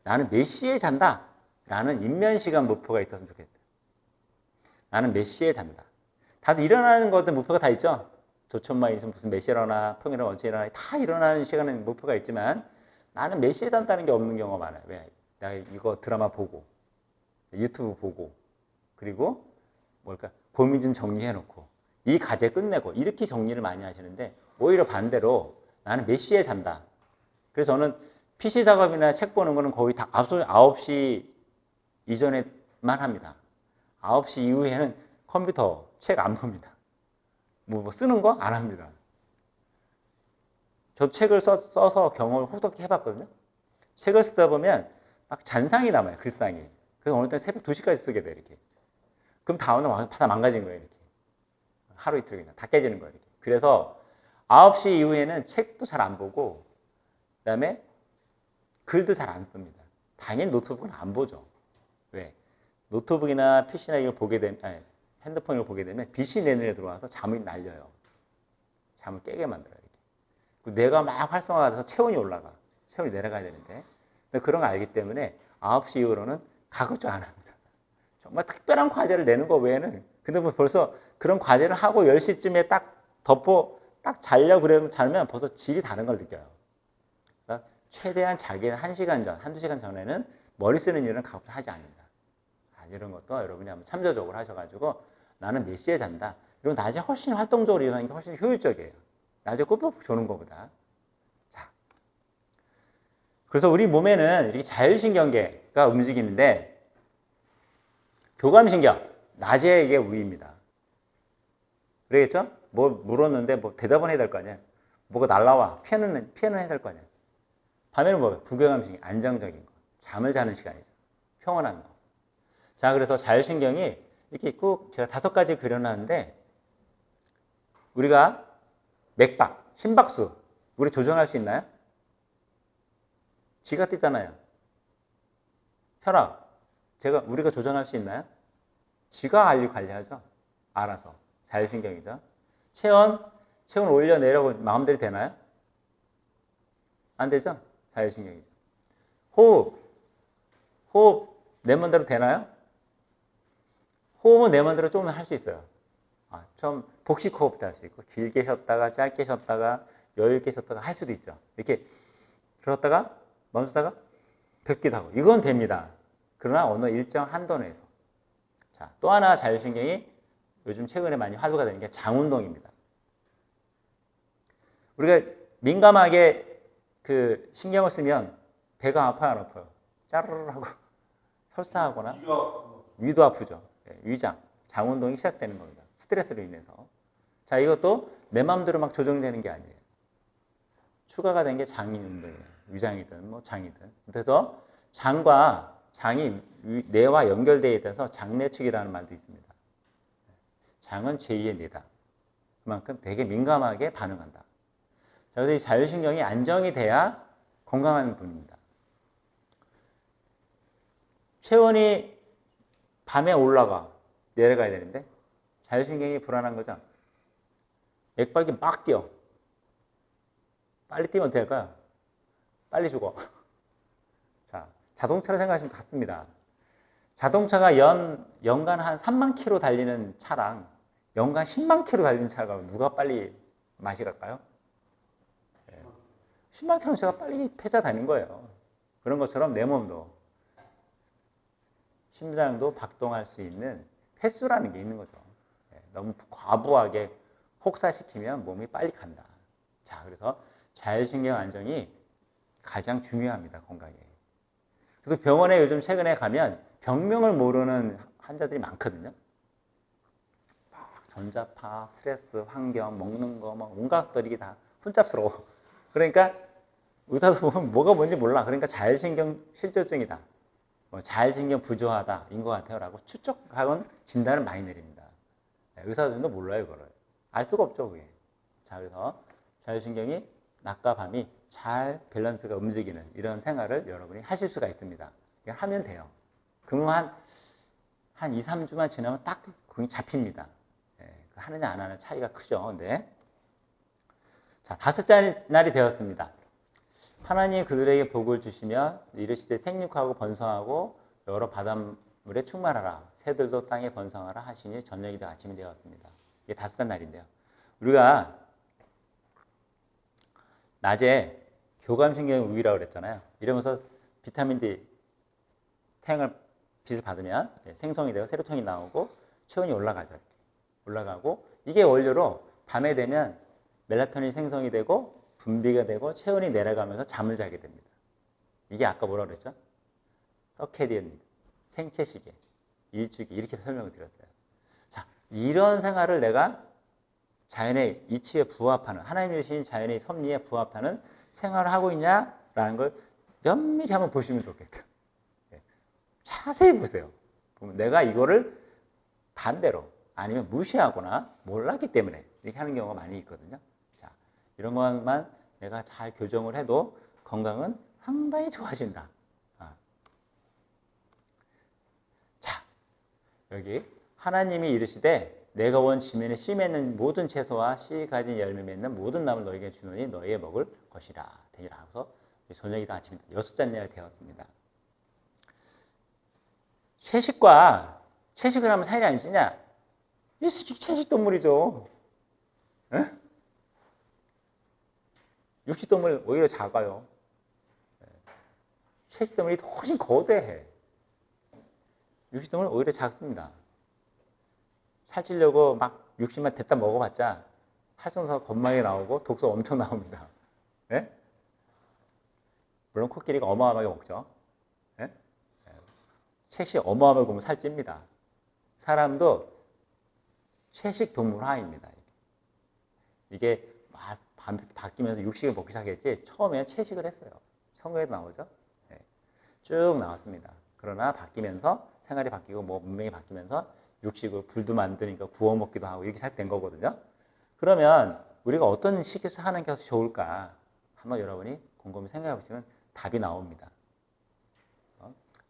나는 몇 시에 잔다 라는 인면시간 목표가 있었으면 좋겠어요. 나는 몇 시에 잔다. 다들 일어나는 것들 목표가 다 있죠. 조천만 있으면 무슨 몇 시에 일어나, 평일은 언제 일어나, 다 일어나는 시간은 목표가 있지만 나는 몇 시에 잔다는 게 없는 경우가 많아요. 왜? 내가 이거 드라마 보고 유튜브 보고 그리고 뭘까 고민 좀 정리해놓고 이 과제 끝내고 이렇게 정리를 많이 하시는데 오히려 반대로 나는 몇 시에 잔다. 그래서 저는 PC 작업이나 책 보는 거는 거의 다 9시 이전에만 합니다. 9시 이후에는 컴퓨터, 책 안 봅니다. 뭐 쓰는 거 안 합니다. 저 책을 써서 경험을 혹독히 해봤거든요. 책을 쓰다 보면 막 잔상이 남아요, 글상이. 그래서 어느 때 새벽 2시까지 쓰게 돼요, 이렇게. 그럼 다음날 다 망가진 거예요, 이렇게. 하루 이틀 그냥 다 깨지는 거예요, 이렇게. 그래서 9시 이후에는 책도 잘 안 보고, 그 다음에 글도 잘 안 씁니다. 당연히 노트북은 안 보죠. 왜? 노트북이나 PC나 이걸 보게 되면, 핸드폰을 보게 되면 빛이 내 눈에 들어와서 잠을 날려요. 잠을 깨게 만들어요. 이렇게. 내가 막 활성화가 돼서 체온이 올라가. 체온이 내려가야 되는데. 그런 걸 알기 때문에 9시 이후로는 가급적 안 합니다. 정말 특별한 과제를 내는 거 외에는 근데 뭐 벌써 그런 과제를 하고 10시쯤에 딱 자려고 그러면 자면 벌써 질이 다른 걸 느껴요. 그러니까 최대한 자기는 1시간 전, 한두 시간 전에는 머리 쓰는 일은 가급적 하지 않는다. 이런 것도 여러분이 한번 참조적으로 하셔가지고 나는 몇 시에 잔다. 그리고 낮에 훨씬 활동적으로 일어나는 게 훨씬 효율적이에요. 낮에 꾸벅 조는 것보다. 자, 그래서 우리 몸에는 이렇게 자율신경계가 움직이는데 교감신경, 낮에 이게 우위입니다. 그러겠죠? 뭐 물었는데 뭐 대답은 해야 될 거 아니야. 뭐가 날라와. 피해는 해야 될 거 아니야. 밤에는 뭐예요? 부교감신경, 안정적인 거. 잠을 자는 시간이죠. 평온한 거. 자, 그래서 자율신경이 이렇게 꼭 제가 5가지 그려놨는데 우리가 맥박, 심박수 우리 조정할 수 있나요? 지가 뛰잖아요. 혈압. 우리가 조정할 수 있나요? 지가 관리하죠. 알아서. 자율신경이죠. 체온 올려 내려 마음대로 되나요? 안 되죠? 자율신경이죠. 호흡 내 맘대로 되나요? 호흡은 내 맘대로 조금 할 수 있어요. 좀 복식 호흡도 할 수 있고 길게 쉬었다가 짧게 쉬었다가 여유 있게 쉬었다가 할 수도 있죠. 이렇게 들었다가 멈추다가 뱉기도 하고 이건 됩니다. 그러나 어느 일정 한도 내에서. 자, 또 하나 자율신경이 요즘 최근에 많이 화두가 되는 게 장운동입니다. 우리가 민감하게 그 신경을 쓰면 배가 아파요, 안 아파요? 짜르르 하고 설사하거나 위도 아프죠. 위장, 장운동이 시작되는 겁니다. 스트레스로 인해서. 자, 이것도 내 마음대로 막 조정되는 게 아니에요. 추가가 된 게 장인 운동이에요. 위장이든 뭐 장이든. 그래서 장이 뇌와 연결되어 있어서 장내축이라는 말도 있습니다. 장은 제2의 뇌다. 그만큼 되게 민감하게 반응한다. 자, 그래서 이 자율신경이 안정이 돼야 건강한 분입니다. 체온이 밤에 올라가 내려가야 되는데 자율신경이 불안한 거죠. 맥박이 막 뛰어. 빨리 뛰면 어떻게 할까요? 빨리 죽어. 자, 자동차를 생각하시면 같습니다. 자동차가 연간 한 3만 킬로 달리는 차랑 연간 10만 킬로 달리는 차가 누가 빨리 맛이 갈까요? 10만 킬로는 제가 빨리 폐자 다닌 거예요. 그런 것처럼 내 몸도 심장도 박동할 수 있는 횟수라는 게 있는 거죠. 너무 과부하게 혹사시키면 몸이 빨리 간다. 자, 그래서 자율신경 안정이 가장 중요합니다, 건강에. 그래서 병원에 요즘 최근에 가면 병명을 모르는 환자들이 많거든요. 전자파, 스트레스, 환경, 먹는 거, 막 온갖 것들이 다 혼잡스러워. 그러니까 의사도 보면 뭐가 뭔지 몰라. 그러니까 자율신경 실조증이다. 자율신경 부조하다인 것 같아요. 라고 추측하곤 진단을 많이 내립니다. 의사들도 몰라요, 그걸. 알 수가 없죠, 그게. 자, 그래서 자율신경이 낮과 밤이 잘 밸런스가 움직이는 이런 생활을 여러분이 하실 수가 있습니다. 하면 돼요. 그러면 한 2, 3주만 지나면 딱 그게 잡힙니다. 하느냐 안 하느냐 차이가 크죠. 근데 자, 5째 날이 되었습니다. 하나님 그들에게 복을 주시며 이르시되 생육하고 번성하고 여러 바닷물에 충만하라. 새들도 땅에 번성하라 하시니 저녁이 되어 아침이 되었습니다. 이게 5째 날인데요. 우리가 낮에 교감신경 우위라고 그랬잖아요. 이러면서 비타민 D 태양을 빛을 받으면 생성이 되고 세로토닌이 나오고 체온이 올라가죠. 이렇게. 올라가고 이게 원료로 밤에 되면 멜라토닌이 생성이 되고 분비가 되고 체온이 내려가면서 잠을 자게 됩니다. 이게 아까 뭐라고 그랬죠? 서케디언, 생체시계, 일주기 이렇게 설명을 드렸어요. 자, 이런 생활을 내가 자연의 이치에 부합하는 하나님이 주신 자연의 섭리에 부합하는 생활을 하고 있냐라는 걸 면밀히 한번 보시면 좋겠다. 자세히 보세요. 보면 내가 이거를 반대로 아니면 무시하거나 몰랐기 때문에 이렇게 하는 경우가 많이 있거든요. 자, 이런 것만 내가 잘 교정을 해도 건강은 상당히 좋아진다. 자, 여기 하나님이 이르시되 내가 온 지면에 씨 맺는 모든 채소와 씨 가진 열매 맺는 모든 나무를 너에게 주노니 너희의 먹을 것이라 되니라 하고서 저녁이다 아침이다 6째 날이 되었습니다. 채식과 채식을 하면 살이 안 찌냐? 이 채식동물이죠. 에? 육식동물 오히려 작아요. 채식동물이 훨씬 거대해. 육식동물 오히려 작습니다. 살찌려고 막 육식만 됐다 먹어봤자 활성산 겁나게 나오고 독소 엄청 나옵니다. 예? 물론 코끼리가 어마어마하게 먹죠. 예? 채식 어마어마하게 보면 살찝니다. 사람도 채식 동물화입니다. 이게 바뀌면서 육식을 먹기 시작했지 처음에 채식을 했어요. 성경에도 나오죠. 예. 쭉 나왔습니다. 그러나 바뀌면서 생활이 바뀌고 뭐 문명이 바뀌면서 육식을 불도 만드니까 구워 먹기도 하고 이렇게 시작된 거거든요. 그러면 우리가 어떤 식에서 하는 게 좋을까 한번 여러분이 곰곰이 생각해 보시면 답이 나옵니다.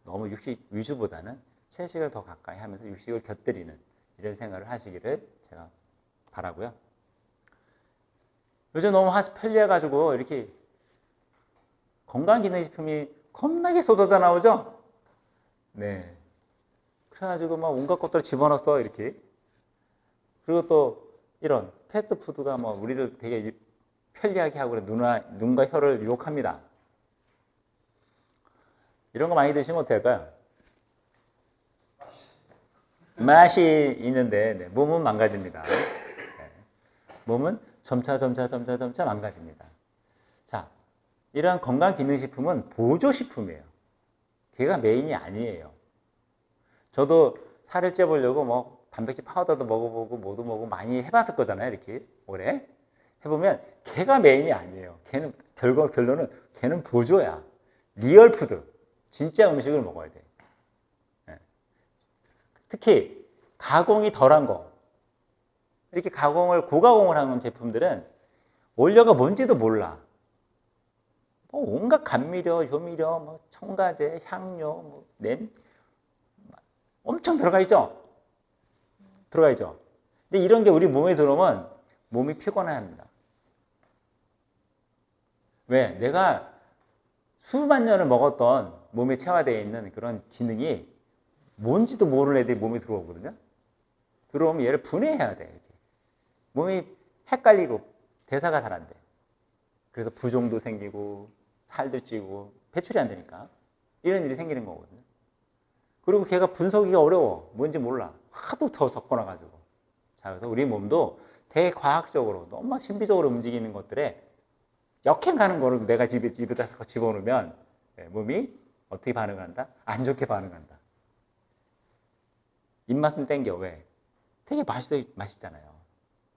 너무 육식 위주보다는 채식을 더 가까이 하면서 육식을 곁들이는 이런 생각을 하시기를 제가 바라고요. 요즘 너무 편리해가지고 이렇게 건강기능식품이 겁나게 쏟아져 나오죠? 네. 그래가지고 막 온갖 것들을 집어넣었어, 이렇게. 그리고 또 이런 패스트푸드가 뭐 우리를 되게 편리하게 하고 눈과 혀를 유혹합니다. 이런 거 많이 드시면 어떨까요? 맛이 있는데 네, 몸은 망가집니다. 네. 몸은 점차 망가집니다. 자, 이러한 건강기능식품은 보조식품이에요. 걔가 메인이 아니에요. 저도 살을 쪄보려고 뭐 단백질 파우더도 먹어보고 뭐도 먹고 많이 해봤을 거잖아요. 이렇게 오래 해보면 걔가 메인이 아니에요. 걔는 결론은 걔는 보조야. 리얼푸드, 진짜 음식을 먹어야 돼. 네. 특히 가공이 덜한 거, 이렇게 고가공을 하는 제품들은 원료가 뭔지도 몰라. 뭐 온갖 감미료, 효미료, 뭐 첨가제, 향료, 뭐 엄청 들어가 있죠. 근데 이런 게 우리 몸에 들어오면 몸이 피곤해합니다. 왜? 내가 수만 년을 먹었던 몸에 체화되어 있는 그런 기능이 뭔지도 모르는 애들이 몸에 들어오거든요. 들어오면 얘를 분해해야 돼. 이렇게. 몸이 헷갈리고 대사가 잘 안 돼. 그래서 부종도 생기고 살도 찌고 배출이 안 되니까 이런 일이 생기는 거거든요. 그리고 걔가 분석하기가 어려워. 뭔지 몰라. 하도 더 섞어놔가지고. 자, 그래서 우리 몸도 대과학적으로 너무 신비적으로 움직이는 것들에 역행 가는 거를 내가 집에다 집어넣으면 몸이 어떻게 반응한다? 안 좋게 반응한다. 입맛은 땡겨. 왜? 되게 맛있잖아요.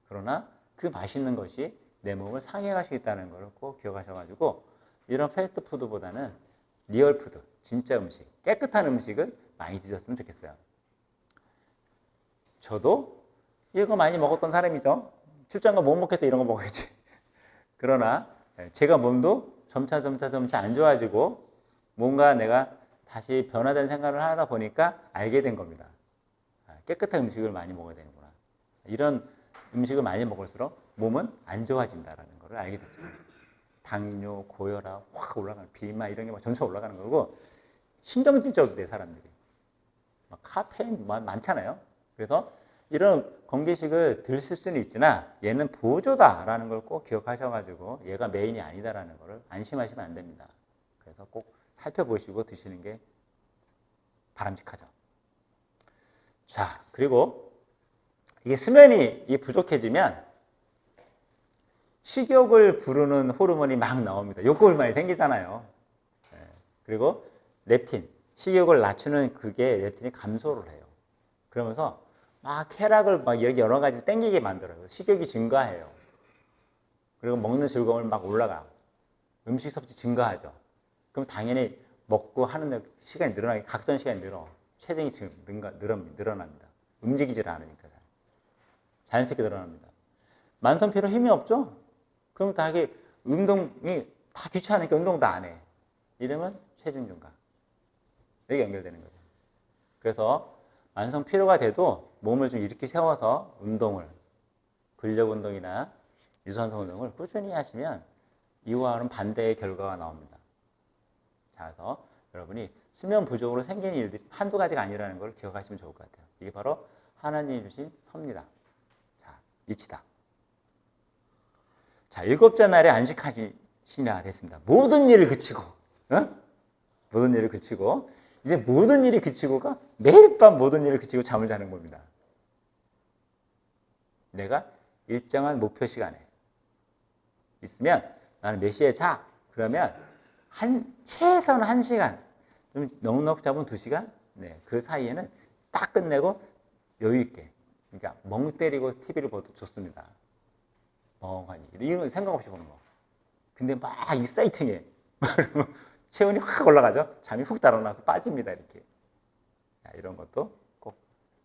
그러나 그 맛있는 것이 내 몸을 상해갈 수 있다는 걸 꼭 기억하셔가지고 이런 패스트푸드보다는 리얼푸드, 진짜 음식, 깨끗한 음식을 많이 드셨으면 좋겠어요. 저도 이거 많이 먹었던 사람이죠. 출장 가 못 먹겠어 이런 거 먹어야지. 그러나 제가 몸도 점차 안 좋아지고 뭔가 내가 다시 변화된 생각을 하다 보니까 알게 된 겁니다. 깨끗한 음식을 많이 먹어야 되는구나. 이런 음식을 많이 먹을수록 몸은 안 좋아진다는 걸 알게 됐죠. 당뇨, 고혈압 확 올라가는, 비만 이런 게 막 점차 올라가는 거고 신경질적이 돼 사람들이. 막 카페인 많잖아요. 그래서 이런 건기식을 드실 수는 있으나 얘는 보조다라는 걸 꼭 기억하셔가지고 얘가 메인이 아니다라는 걸 안심하시면 안 됩니다. 그래서 꼭 살펴보시고 드시는 게 바람직하죠. 자, 그리고 이게 수면이 부족해지면 식욕을 부르는 호르몬이 막 나옵니다. 욕구불만이 생기잖아요. 그리고 렙틴, 식욕을 낮추는 그게 렙틴이 감소를 해요. 그러면서 막 쾌락을 막 여러 가지 땡기게 만들어요. 식욕이 증가해요. 그리고 먹는 즐거움을 막 올라가. 음식 섭취 증가하죠. 그럼 당연히 먹고 하는 시간이 늘어나게 각선 시간이 늘어. 체중이 늘어납니다. 움직이질 않으니까 자연스럽게 늘어납니다. 만성 피로 힘이 없죠? 그럼 다 이게 운동이 다 귀찮으니까 운동도 안 해. 이러면 체중 증가. 여기 연결되는 거죠. 그래서 만성 피로가 돼도 몸을 좀 이렇게 세워서 운동을, 근력 운동이나 유산소 운동을 꾸준히 하시면 이와는 반대의 결과가 나옵니다. 자, 그래서 여러분이 수면 부족으로 생기는 일들이 한두 가지가 아니라는 걸 기억하시면 좋을 것 같아요. 이게 바로 하나님이 주신 섭니다. 자, 이치다. 자, 7째 날에 안식하시냐 됐습니다. 모든 일을 그치고, 모든 일을 그치고, 이제 모든 일이 그치고가 매일 밤 모든 일을 그치고 잠을 자는 겁니다. 내가 일정한 목표 시간에 있으면 나는 몇 시에 자? 그러면 최소한 1시간, 좀 넉넉 잡으면 2시간? 네, 그 사이에는 딱 끝내고 여유 있게, 그러니까 멍 때리고 TV를 봐도 좋습니다. 멍하니 이런 거 생각 없이 보는 거. 근데 막 익사이팅해. 체온이 확 올라가죠. 잠이 훅 달아나서 빠집니다. 이렇게. 자, 이런 것도 꼭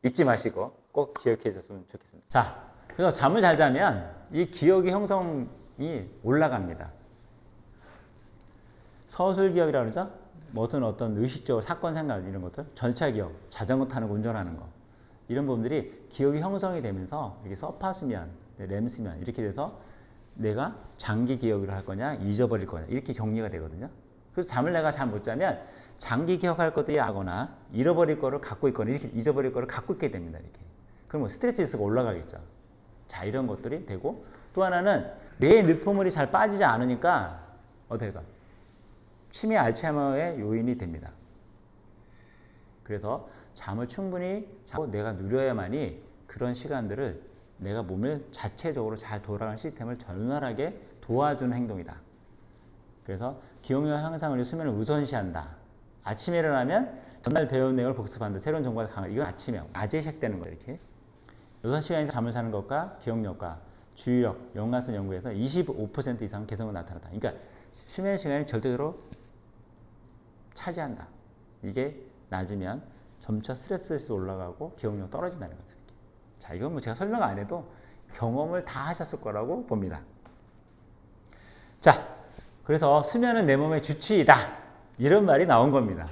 잊지 마시고 꼭 기억해 줬으면 좋겠습니다. 자, 그래서 잠을 잘 자면 이 기억의 형성이 올라갑니다. 서술 기억이라고 그러죠? 뭐 어떤 의식적으로 사건 생각 이런 것들, 절차 기억, 자전거 타는 거, 운전하는 거 이런 부분들이 기억이 형성이 되면서 이게 서파 수면, 렘 수면 이렇게 돼서 내가 장기 기억을 할 거냐, 잊어버릴 거냐 이렇게 정리가 되거든요. 그래서 잠을 내가 잘 못 자면 장기 기억할 것들이 하거나 잃어버릴 거를 갖고 있거나 이렇게 잊어버릴 거를 갖고 있게 됩니다. 이렇게. 그러면 스트레스 지수가 올라가겠죠. 자, 이런 것들이 되고 또 하나는 뇌의 뇌포물이 잘 빠지지 않으니까 어떨까? 치매 알츠하이머의 요인이 됩니다. 그래서 잠을 충분히 자고 내가 누려야만이 그런 시간들을 내가 몸을 자체적으로 잘 돌아가는 시스템을 전환하게 도와주는 행동이다. 그래서 기억력 향상을 위해 수면을 우선시한다. 아침에 일어나면 전날 배운 내용을 복습한다. 새로운 정보가 강한 이건 아침에 낮에 시작되는 거예요. 이렇게 6시간 이상 잠을 자는 것과 기억력과 주의력, 연관성 연구에서 25% 이상 개선이 나타났다. 그러니까 수면 시간이 절대적으로 차지한다. 이게 낮으면 점차 스트레스 올라가고 기억력 떨어진다는 거죠. 이렇게. 자, 이건 뭐 제가 설명 안 해도 경험을 다 하셨을 거라고 봅니다. 자, 그래서 수면은 내 몸의 주치의다. 이런 말이 나온 겁니다.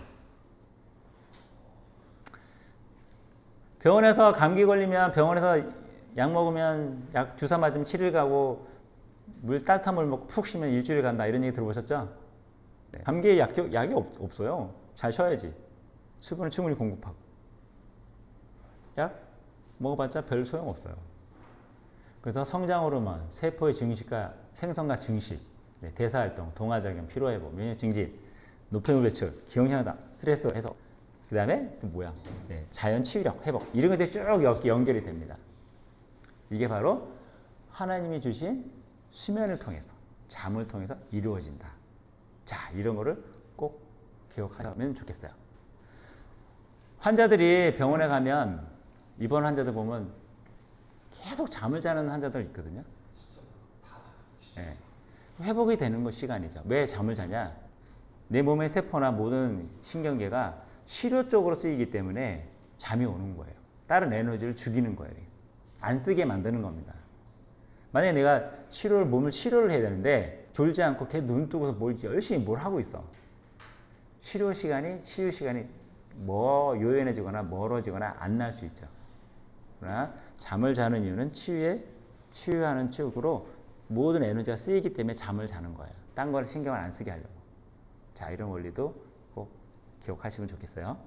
병원에서 감기 걸리면 병원에서 약 먹으면 약 주사 맞으면 7일 가고 물 따뜻한 물 먹고 푹 쉬면 일주일 간다 이런 얘기 들어보셨죠? 네. 감기에 약이 없어요. 잘 쉬어야지. 수분을 충분히 공급하고. 약 먹어봤자 별 소용 없어요. 그래서 성장 호르몬, 세포의 증식과 생성과 증식, 네, 대사활동, 동화작용, 피로회복, 면역 증진, 노폐물 배출, 기억 향상, 스트레스 해소, 그 다음에 또 뭐야? 네, 자연 치유력, 회복 이런 것들이 쭉 연결이 됩니다. 이게 바로 하나님이 주신 수면을 통해서, 잠을 통해서 이루어진다. 자, 이런 거를 꼭 기억하면 좋겠어요. 환자들이 병원에 가면 입원 환자들 보면 계속 잠을 자는 환자들 있거든요. 네. 회복이 되는 것 시간이죠. 왜 잠을 자냐? 내 몸의 세포나 모든 신경계가 치료 쪽으로 쓰이기 때문에 잠이 오는 거예요. 다른 에너지를 죽이는 거예요. 안 쓰게 만드는 겁니다. 만약에 내가 몸을 치료를 해야 되는데 졸지 않고 걔 눈 뜨고서 열심히 뭘 하고 있어. 치유 시간이 요연해지거나 멀어지거나 안 날 수 있죠. 그러나 잠을 자는 이유는 치유하는 쪽으로 모든 에너지가 쓰이기 때문에 잠을 자는 거예요. 딴 거는 신경을 안 쓰게 하려고. 자, 이런 원리도 꼭 기억하시면 좋겠어요.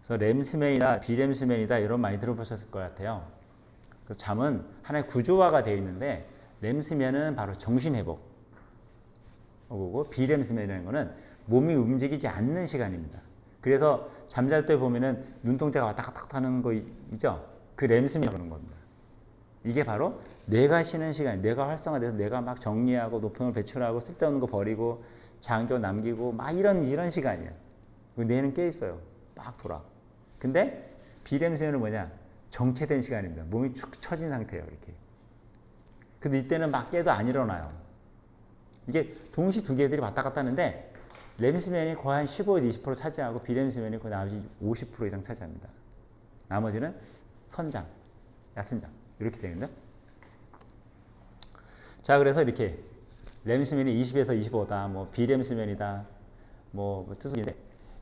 그래서 렘수면이다, 비렘수면이다 이런 많이 들어보셨을 것 같아요. 그 잠은 하나의 구조화가 되어 있는데 렘수면은 바로 정신회복 거고 비렘수면이라는 거는 몸이 움직이지 않는 시간입니다. 그래서 잠잘 때 보면은 눈동자가 왔다 갔다 하는 거 있죠? 그 렘수면이라는 겁니다. 이게 바로 뇌가 쉬는 시간, 뇌가 활성화돼서 뇌가 막 정리하고 노폐물 배출하고 쓸데없는 거 버리고 장겨 남기고 막 이런 시간이에요. 뇌는 깨 있어요. 막 돌아. 근데 비렘수면은 뭐냐? 정체된 시간입니다. 몸이 축 처진 상태예요. 이렇게. 그래서 이때는 막 깨도 안 일어나요. 이게 동시 두 개들이 왔다 갔다 하는데 렘수면이 거의 한 15-20% 차지하고 비렘수면이 거의 나머지 50% 이상 차지합니다. 나머지는 선장, 야선장 이렇게 되는데. 자, 그래서 이렇게 렘수면이 20에서 25다, 뭐 비렘수면이다, 뭐 뜻인데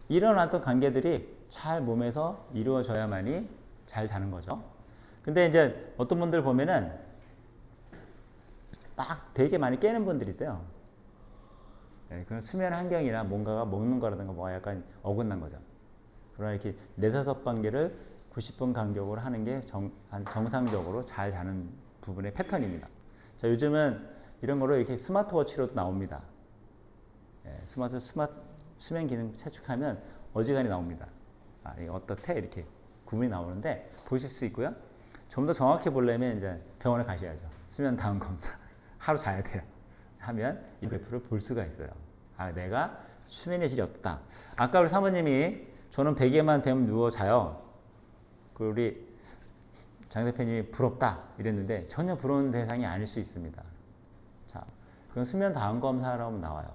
이런 어떤 관계들이 잘 몸에서 이루어져야만이 잘 자는 거죠. 근데 이제 어떤 분들 보면은 막 되게 많이 깨는 분들이 있어요. 네, 그런 수면 환경이나 뭔가가 먹는 거라든가 뭐가 약간 어긋난 거죠. 그러나 이렇게 4-5관계를 90분 간격으로 하는 게 정상적으로 잘 자는 부분의 패턴입니다. 자, 요즘은 이런 거로 이렇게 스마트워치로도 나옵니다. 네, 스마트 수면 기능 채축하면 어지간히 나옵니다. 아, 이거 어떻대? 이렇게 구문이 나오는데 보실 수 있고요. 좀 더 정확히 보려면 이제 병원에 가셔야죠. 수면 다운 검사. 하루 자야 돼요. 하면 이 그래프를 볼 수가 있어요. 아, 내가 수면의 질이 없다. 아까 우리 사모님이 저는 베개만 되면 누워 자요. 그 우리 장 대표님이 부럽다 이랬는데 전혀 부러운 대상이 아닐 수 있습니다. 자, 그건 수면 다운 검사라고 나와요.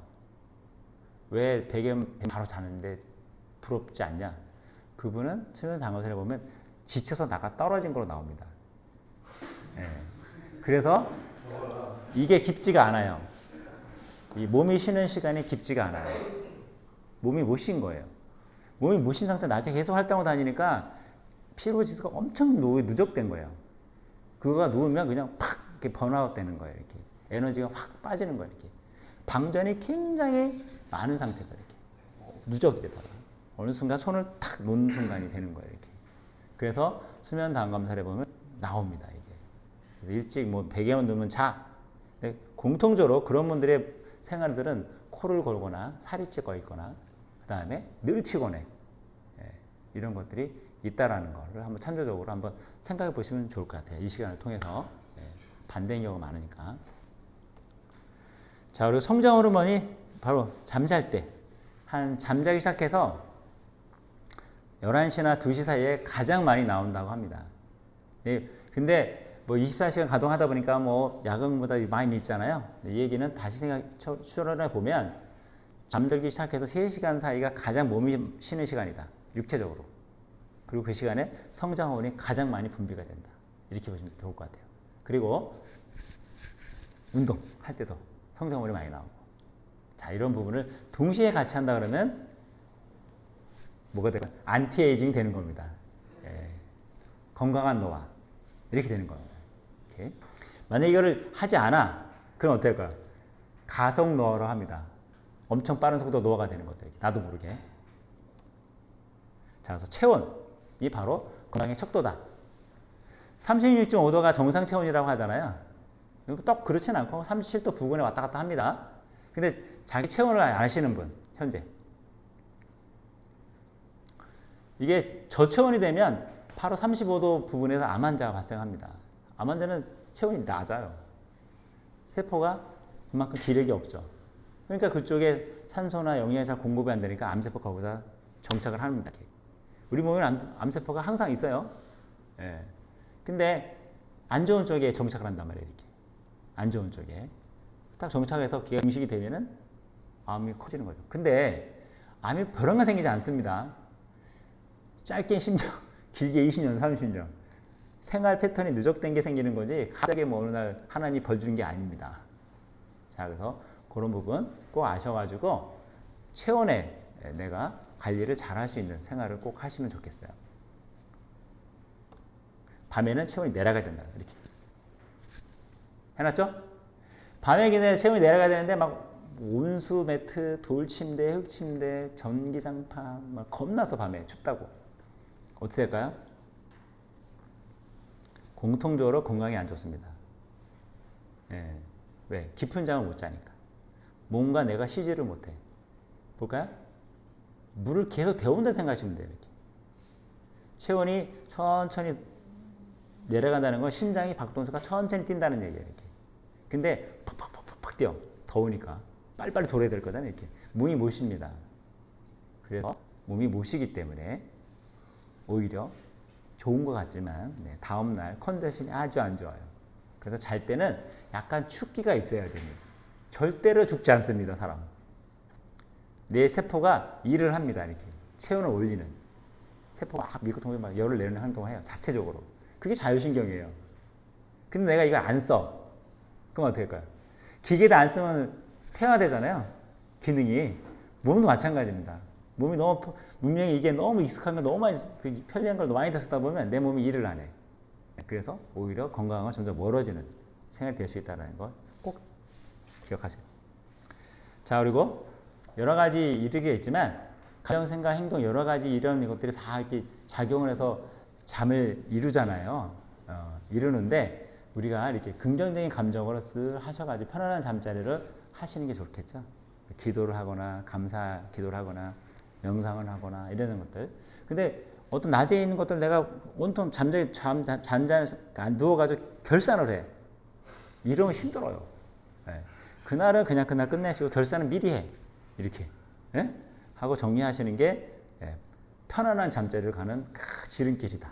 왜 베개 바로 자는데 부럽지 않냐? 그분은 수면 다운 검사를 보면 지쳐서 나가 떨어진 걸로 나옵니다. 네. 그래서 이게 깊지가 않아요. 이 몸이 쉬는 시간이 깊지가 않아요. 몸이 못 쉰 거예요. 몸이 못 쉰 상태 낮에 계속 활동하고 다니니까 피로 지수가 엄청 누적된 거예요. 그거가 누우면 그냥 팍 이렇게 번아웃 되는 거예요. 이렇게 에너지가 확 빠지는 거예요. 이렇게 방전이 굉장히 많은 상태에서 이렇게 누적이 되다가 어느 순간 손을 탁 놓는 순간이 되는 거예요. 이렇게. 그래서 수면 다음 검사를 해보면 나옵니다. 이게 그래서 일찍 뭐 베개만 누우면 자. 근데 공통적으로 그런 분들의 생활들은 코를 골거나 살이 찌고 있거나 그 다음에 늘 피곤해. 예, 이런 것들이 있다라는 거를 한번 참조적으로 한번 생각해 보시면 좋을 것 같아요. 이 시간을 통해서. 예, 반대인 경우가 많으니까. 자, 그리고 성장 호르몬이 바로 잠잘 때, 한 잠자기 시작해서 11시나 2시 사이에 가장 많이 나온다고 합니다. 예, 근데 뭐 24시간 가동하다 보니까 뭐 야근보다 많이 있잖아요. 이 얘기는 다시 추론해 보면 잠들기 시작해서 3시간 사이가 가장 몸이 쉬는 시간이다. 육체적으로. 그리고 그 시간에 성장 호르몬이 가장 많이 분비가 된다. 이렇게 보시면 좋을 것 같아요. 그리고 운동할 때도 성장 호르몬이 많이 나오고. 자, 이런 부분을 동시에 같이 한다 그러면 뭐가 될까요? 안티에이징이 되는 겁니다. 예. 건강한 노화. 이렇게 되는 겁니다. 이렇게. 만약에 이거를 하지 않아, 그럼 어떻게 할까요? 가속 노화로 합니다. 엄청 빠른 속도 노화가 되는 거죠. 나도 모르게. 자, 그래서 체온이 바로 건강의 척도다. 36.5도가 정상 체온이라고 하잖아요. 딱 그렇진 않고 37도 부근에 왔다 갔다 합니다. 근데 자기 체온을 아시는 분, 현재. 이게 저체온이 되면 바로 35도 부분에서 암 환자가 발생합니다. 암 환자는 체온이 낮아요. 세포가 그만큼 기력이 없죠. 그러니까 그쪽에 산소나 영양이 잘 공급이 안 되니까 암세포가 거기다 정착을 합니다. 우리 몸에 암세포가 항상 있어요. 예. 근데 안 좋은 쪽에 정착을 한단 말이에요. 이렇게. 안 좋은 쪽에. 딱 정착해서 기가 임식이 되면은 암이 커지는 거죠. 근데 암이 별한 건 생기지 않습니다. 짧게 10년, 길게 20년, 30년. 생활 패턴이 누적된 게 생기는 거지 갑자기 뭐 어느 날 하나님이 벌 주는 게 아닙니다. 자, 그래서 그런 부분 꼭 아셔가지고 체온에 내가 관리를 잘 할 수 있는 생활을 꼭 하시면 좋겠어요. 밤에는 체온이 내려가야 된다. 이렇게. 해놨죠? 밤에 기내 체온이 내려가야 되는데 막 온수 매트, 돌 침대, 흙 침대, 전기장판 막 겁나서 밤에 춥다고. 어떻게 될까요? 공통적으로 건강에 안 좋습니다. 예. 왜? 깊은 잠을 못 자니까. 뭔가 내가 쉬지를 못해. 볼까요? 물을 계속 데운다 생각하시면 돼요. 이렇게. 체온이 천천히 내려간다는 건 심장이 박동수가 천천히 뛴다는 얘기예요. 이렇게. 근데 팍팍팍팍 뛰어. 더우니까. 빨리빨리 돌아야 될 거잖아요. 이렇게. 몸이 못 쉽니다. 그래서 몸이 못 쉬기 때문에 오히려 좋은 것 같지만 다음날 컨디션이 아주 안 좋아요. 그래서 잘 때는 약간 춥기가 있어야 됩니다. 절대로 죽지 않습니다. 사람. 내 세포가 일을 합니다. 이렇게 체온을 올리는. 세포가 막 미끄통에 막 열을 내는 행동을 해요. 자체적으로. 그게 자율신경이에요. 근데 내가 이걸 안 써. 그럼 어떻게 할까요? 기계도 안 쓰면 퇴화되잖아요. 기능이. 몸도 마찬가지입니다. 몸이 너무 분명히 이게 너무 익숙한 걸 너무 많이 편리한 걸 너무 많이 쓰다 보면 내 몸이 일을 안 해. 그래서 오히려 건강과 점점 멀어지는 생활이 될 수 있다는 걸 꼭 기억하세요. 자, 그리고 여러 가지 이르게 있지만 감정, 생각, 행동 여러 가지 이런 것들이 다 이렇게 작용을 해서 잠을 이루잖아요. 이루는데 우리가 이렇게 긍정적인 감정으로 쓱 하셔가지고 편안한 잠자리를 하시는 게 좋겠죠. 기도를 하거나 감사 기도를 하거나 명상을 하거나 이러는 것들. 근데 어떤 낮에 있는 것들 내가 온통 누워가지고 결산을 해. 이러면 힘들어요. 네. 그날은 그냥 그날 끝내시고 결산은 미리 해. 이렇게. 네? 하고 정리하시는 게 편안한 잠자리를 가는 지름길이다.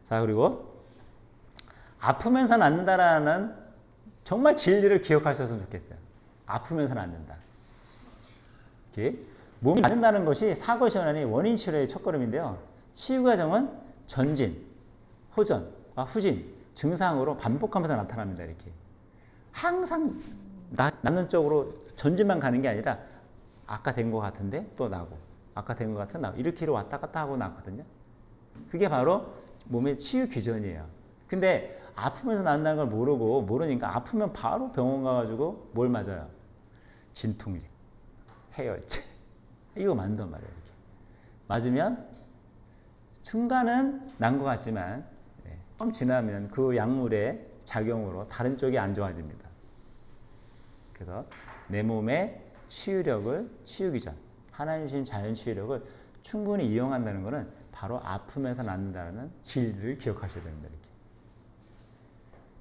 자, 그리고 아프면서 낫는다라는 정말 진리를 기억하셨으면 좋겠어요. 아프면서 낫는다. 이렇게 몸이 낫는다는 것이 사고시원하니 원인 치료의 첫걸음인데요. 치유 과정은 전진, 호전과 후진, 증상으로 반복하면서 나타납니다. 이렇게. 항상 낫는 쪽으로 전진만 가는 게 아니라 아까 된 것 같은데 또 나고 아까 된 것 같은 나고 이렇게 왔다 갔다 하고 나거든요. 그게 바로 몸의 치유 기전이에요. 근데 아프면서 난다는 걸 모르니까 아프면 바로 병원 가가지고 뭘 맞아요? 진통제, 해열제 이거 맞는단 말이에요. 이렇게. 맞으면 순간은 난 것 같지만 좀 지나면 그 약물의 작용으로 다른 쪽이 안 좋아집니다. 그래서 내 몸의 치유력을 치유기 전 하나님 주신 자연 치유력을 충분히 이용한다는 것은 바로 아프면서 낫는다는 진리를 기억하셔야 됩니다. 이렇게.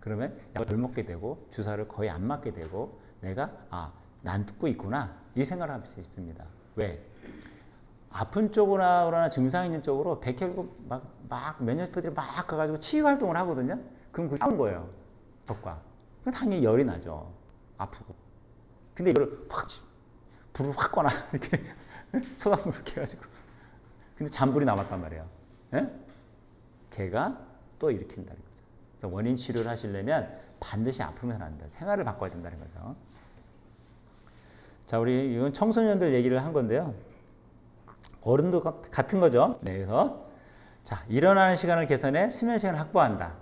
그러면 약을 덜 먹게 되고 주사를 거의 안 맞게 되고 내가 난 듣고 있구나 이 생각을 할 수 있습니다. 왜? 아픈 쪽으로나 증상 있는 쪽으로 백혈구 막 면역포들이 막 가가지고 치유 활동을 하거든요. 그럼 그게 싸운 거예요. 적과. 그럼 당연히 열이 나죠. 아프고. 근데 이걸 불을 확 꺼놔. 이렇게 소나무를 이렇게 해가지고. 근데 잔불이 남았단 말이에요. 예? 걔가 또 일으킨다는 거죠. 그래서 원인 치료를 하시려면 반드시 아프면 안 된다. 생활을 바꿔야 된다는 거죠. 자, 우리 이건 청소년들 얘기를 한 건데요. 어른도 같은 거죠. 네, 그래서 자, 일어나는 시간을 개선해 수면 시간을 확보한다.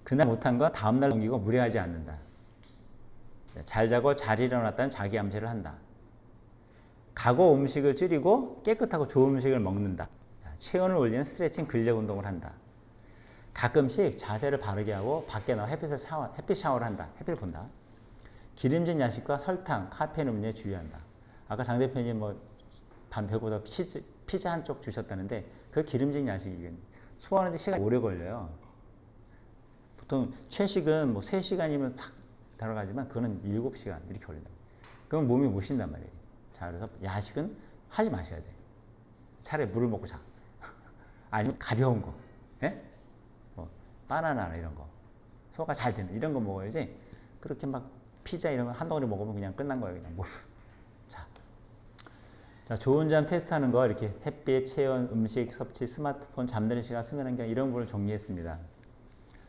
그날 못한 거 다음날 넘기고 무리하지 않는다. 잘 자고 잘 일어났다는 자기 암시를 한다. 가고 음식을 줄이고 깨끗하고 좋은 음식을 먹는다. 체온을 올리는 스트레칭 근력 운동을 한다. 가끔씩 자세를 바르게 하고 밖에 나와 햇빛 샤워를 한다. 햇빛을 본다. 기름진 야식과 설탕, 카페인 음료에 주의한다. 아까 장 대표님 밤 배고파 피자 한 쪽 주셨다는데 그 기름진 야식이 소화하는데 시간이 오래 걸려요. 보통 채식은 3시간이면 탁 들어가지만 그거는 7시간 이렇게 걸려요. 그럼 몸이 못 쉰단 말이에요. 자, 그래서 야식은 하지 마셔야 돼요. 차라리 물을 먹고 자. 아니면 가벼운 거. 예? 바나나나 이런 거. 소화가 잘 되는 이런 거 먹어야지. 그렇게 막 피자 이런 거 한 덩어리 먹으면 그냥 끝난 거예요. 그냥 자, 좋은 잠 테스트하는 거 이렇게 햇빛, 체온, 음식, 섭취, 스마트폰, 잠드는 시간, 수면 환경 이런 부분을 정리했습니다.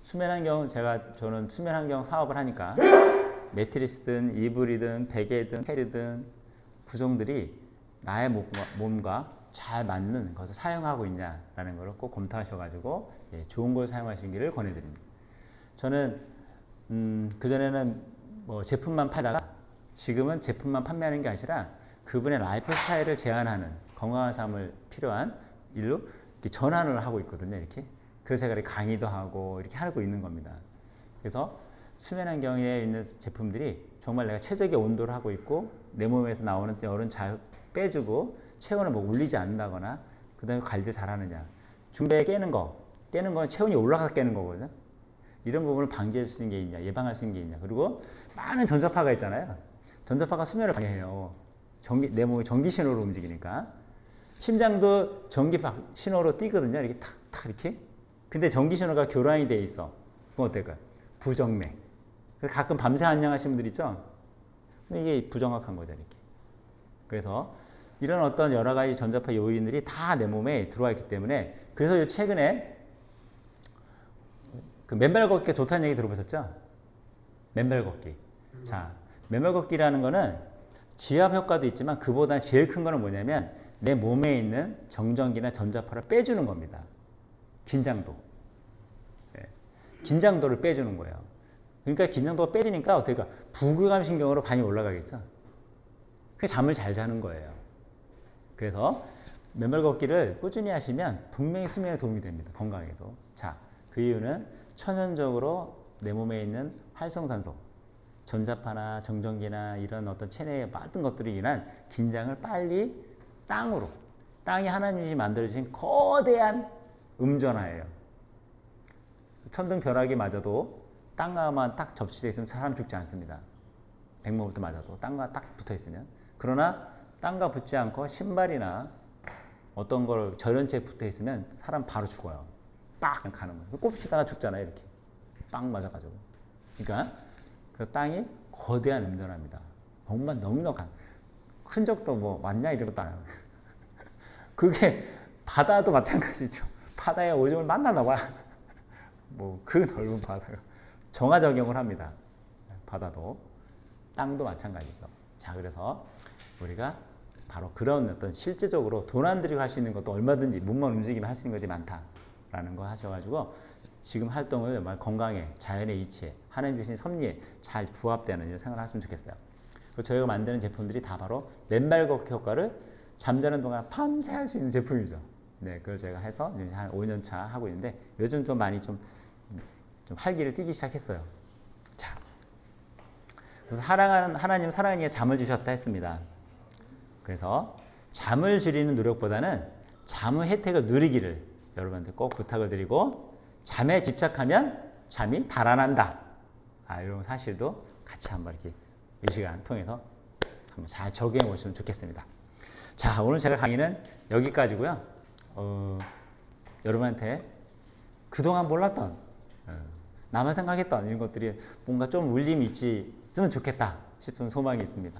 수면 환경 저는 수면 환경 사업을 하니까 매트리스든 이불이든 베개든 패드든 구성들이 나의 몸과 잘 맞는 것을 사용하고 있냐라는 걸 꼭 검토하셔가지고 좋은 걸 사용하시기를 권해드립니다. 저는 그전에는 제품만 팔다가 지금은 제품만 판매하는 게 아니라 그분의 라이프 스타일을 제한하는 건강한 삶을 필요한 일로 이렇게 전환을 하고 있거든요. 이렇게. 그래서 제가 강의도 하고 이렇게 하고 있는 겁니다. 그래서 수면 환경에 있는 제품들이 정말 내가 최적의 온도를 하고 있고 내 몸에서 나오는 열은 잘 빼주고 체온을 울리지 않는다거나 그 다음에 관리를 잘하느냐. 중배에 깨는 건 체온이 올라가서 깨는 거거든. 이런 부분을 방지할 수 있는 게 있냐, 예방할 수 있는 게 있냐. 그리고 많은 전자파가 있잖아요. 전자파가 수면을 방해해요. 내 몸이 전기 신호로 움직이니까. 심장도 전기 신호로 뛰거든요. 이렇게 탁탁 이렇게. 근데 전기 신호가 교란이 돼 있어. 그럼 어떨까요? 부정맥. 가끔 밤새 안녕하시는 분들 있죠? 이게 부정확한 거죠. 이렇게. 그래서 이런 어떤 여러 가지 전자파 요인들이 다 내 몸에 들어와 있기 때문에 그래서 최근에 그 맨발 걷기가 좋다는 얘기 들어보셨죠? 맨발 걷기. 자, 맨발 걷기라는 거는 지압 효과도 있지만 그보다 제일 큰 거는 뭐냐면 내 몸에 있는 정전기나 전자파를 빼주는 겁니다. 긴장도. 네. 긴장도를 빼주는 거예요. 그러니까 긴장도가 빼지니까 어떻게 까 부교감 신경으로 많이 올라가겠죠. 그게 잠을 잘 자는 거예요. 그래서 맨발 걷기를 꾸준히 하시면 분명히 수면에 도움이 됩니다. 건강에도. 자, 그 이유는 천연적으로 내 몸에 있는 활성산소, 전자파나 정전기나 이런 어떤 체내에 많은 것들이 인한 긴장을 빨리 땅이 하나님이 만들어주신 거대한 음전화예요. 천둥 벼락이 맞아도 땅과만 딱 접시되어 있으면 사람 죽지 않습니다. 백목부터 맞아도 땅과 딱 붙어 있으면. 그러나 땅과 붙지 않고 신발이나 어떤 걸 절연체에 붙어 있으면 사람 바로 죽어요. 빡 가는 거예요. 꼽치다가 죽잖아요. 이렇게 빵 맞아가지고. 그러니까 그 땅이 거대한 음전화입니다. 정말 넉넉한 흔적도 맞냐 이런 것도 안 하고. 그게 바다도 마찬가지죠. 바다에 오줌을 만나나 봐. 그 넓은 바다가 정화작용을 합니다. 바다도. 땅도 마찬가지죠. 자, 그래서 우리가 바로 그런 어떤 실제적으로 돈 안 들이고 할 수 있는 것도 얼마든지 몸만 움직이면 할 수 있는 것이 많다라는 거 하셔가지고 지금 활동을 정말 건강에, 자연의 이치에, 하나님 주신 섭리에 잘 부합되는 이런 생각을 하시면 좋겠어요. 그리고 저희가 만드는 제품들이 다 바로 맨발 걷기 효과를 잠자는 동안 밤새 할 수 있는 제품이죠. 네, 그걸 제가 해서 이제 한 5년 차 하고 있는데 요즘 좀 많이 좀 활기를 띠기 시작했어요. 자, 그래서 하나님 사랑하기에 잠을 주셨다 했습니다. 그래서 잠을 줄이는 노력보다는 잠의 혜택을 누리기를 여러분한테 꼭 부탁을 드리고 잠에 집착하면 잠이 달아난다. 이런 사실도 같이 한번 이렇게 이 시간 통해서 한번 잘 적용해 보시면 좋겠습니다. 자, 오늘 제가 강의는 여기까지고요. 여러분한테 그동안 몰랐던 나만 생각했던 이런 것들이 뭔가 좀 울림이 있으면 좋겠다 싶은 소망이 있습니다.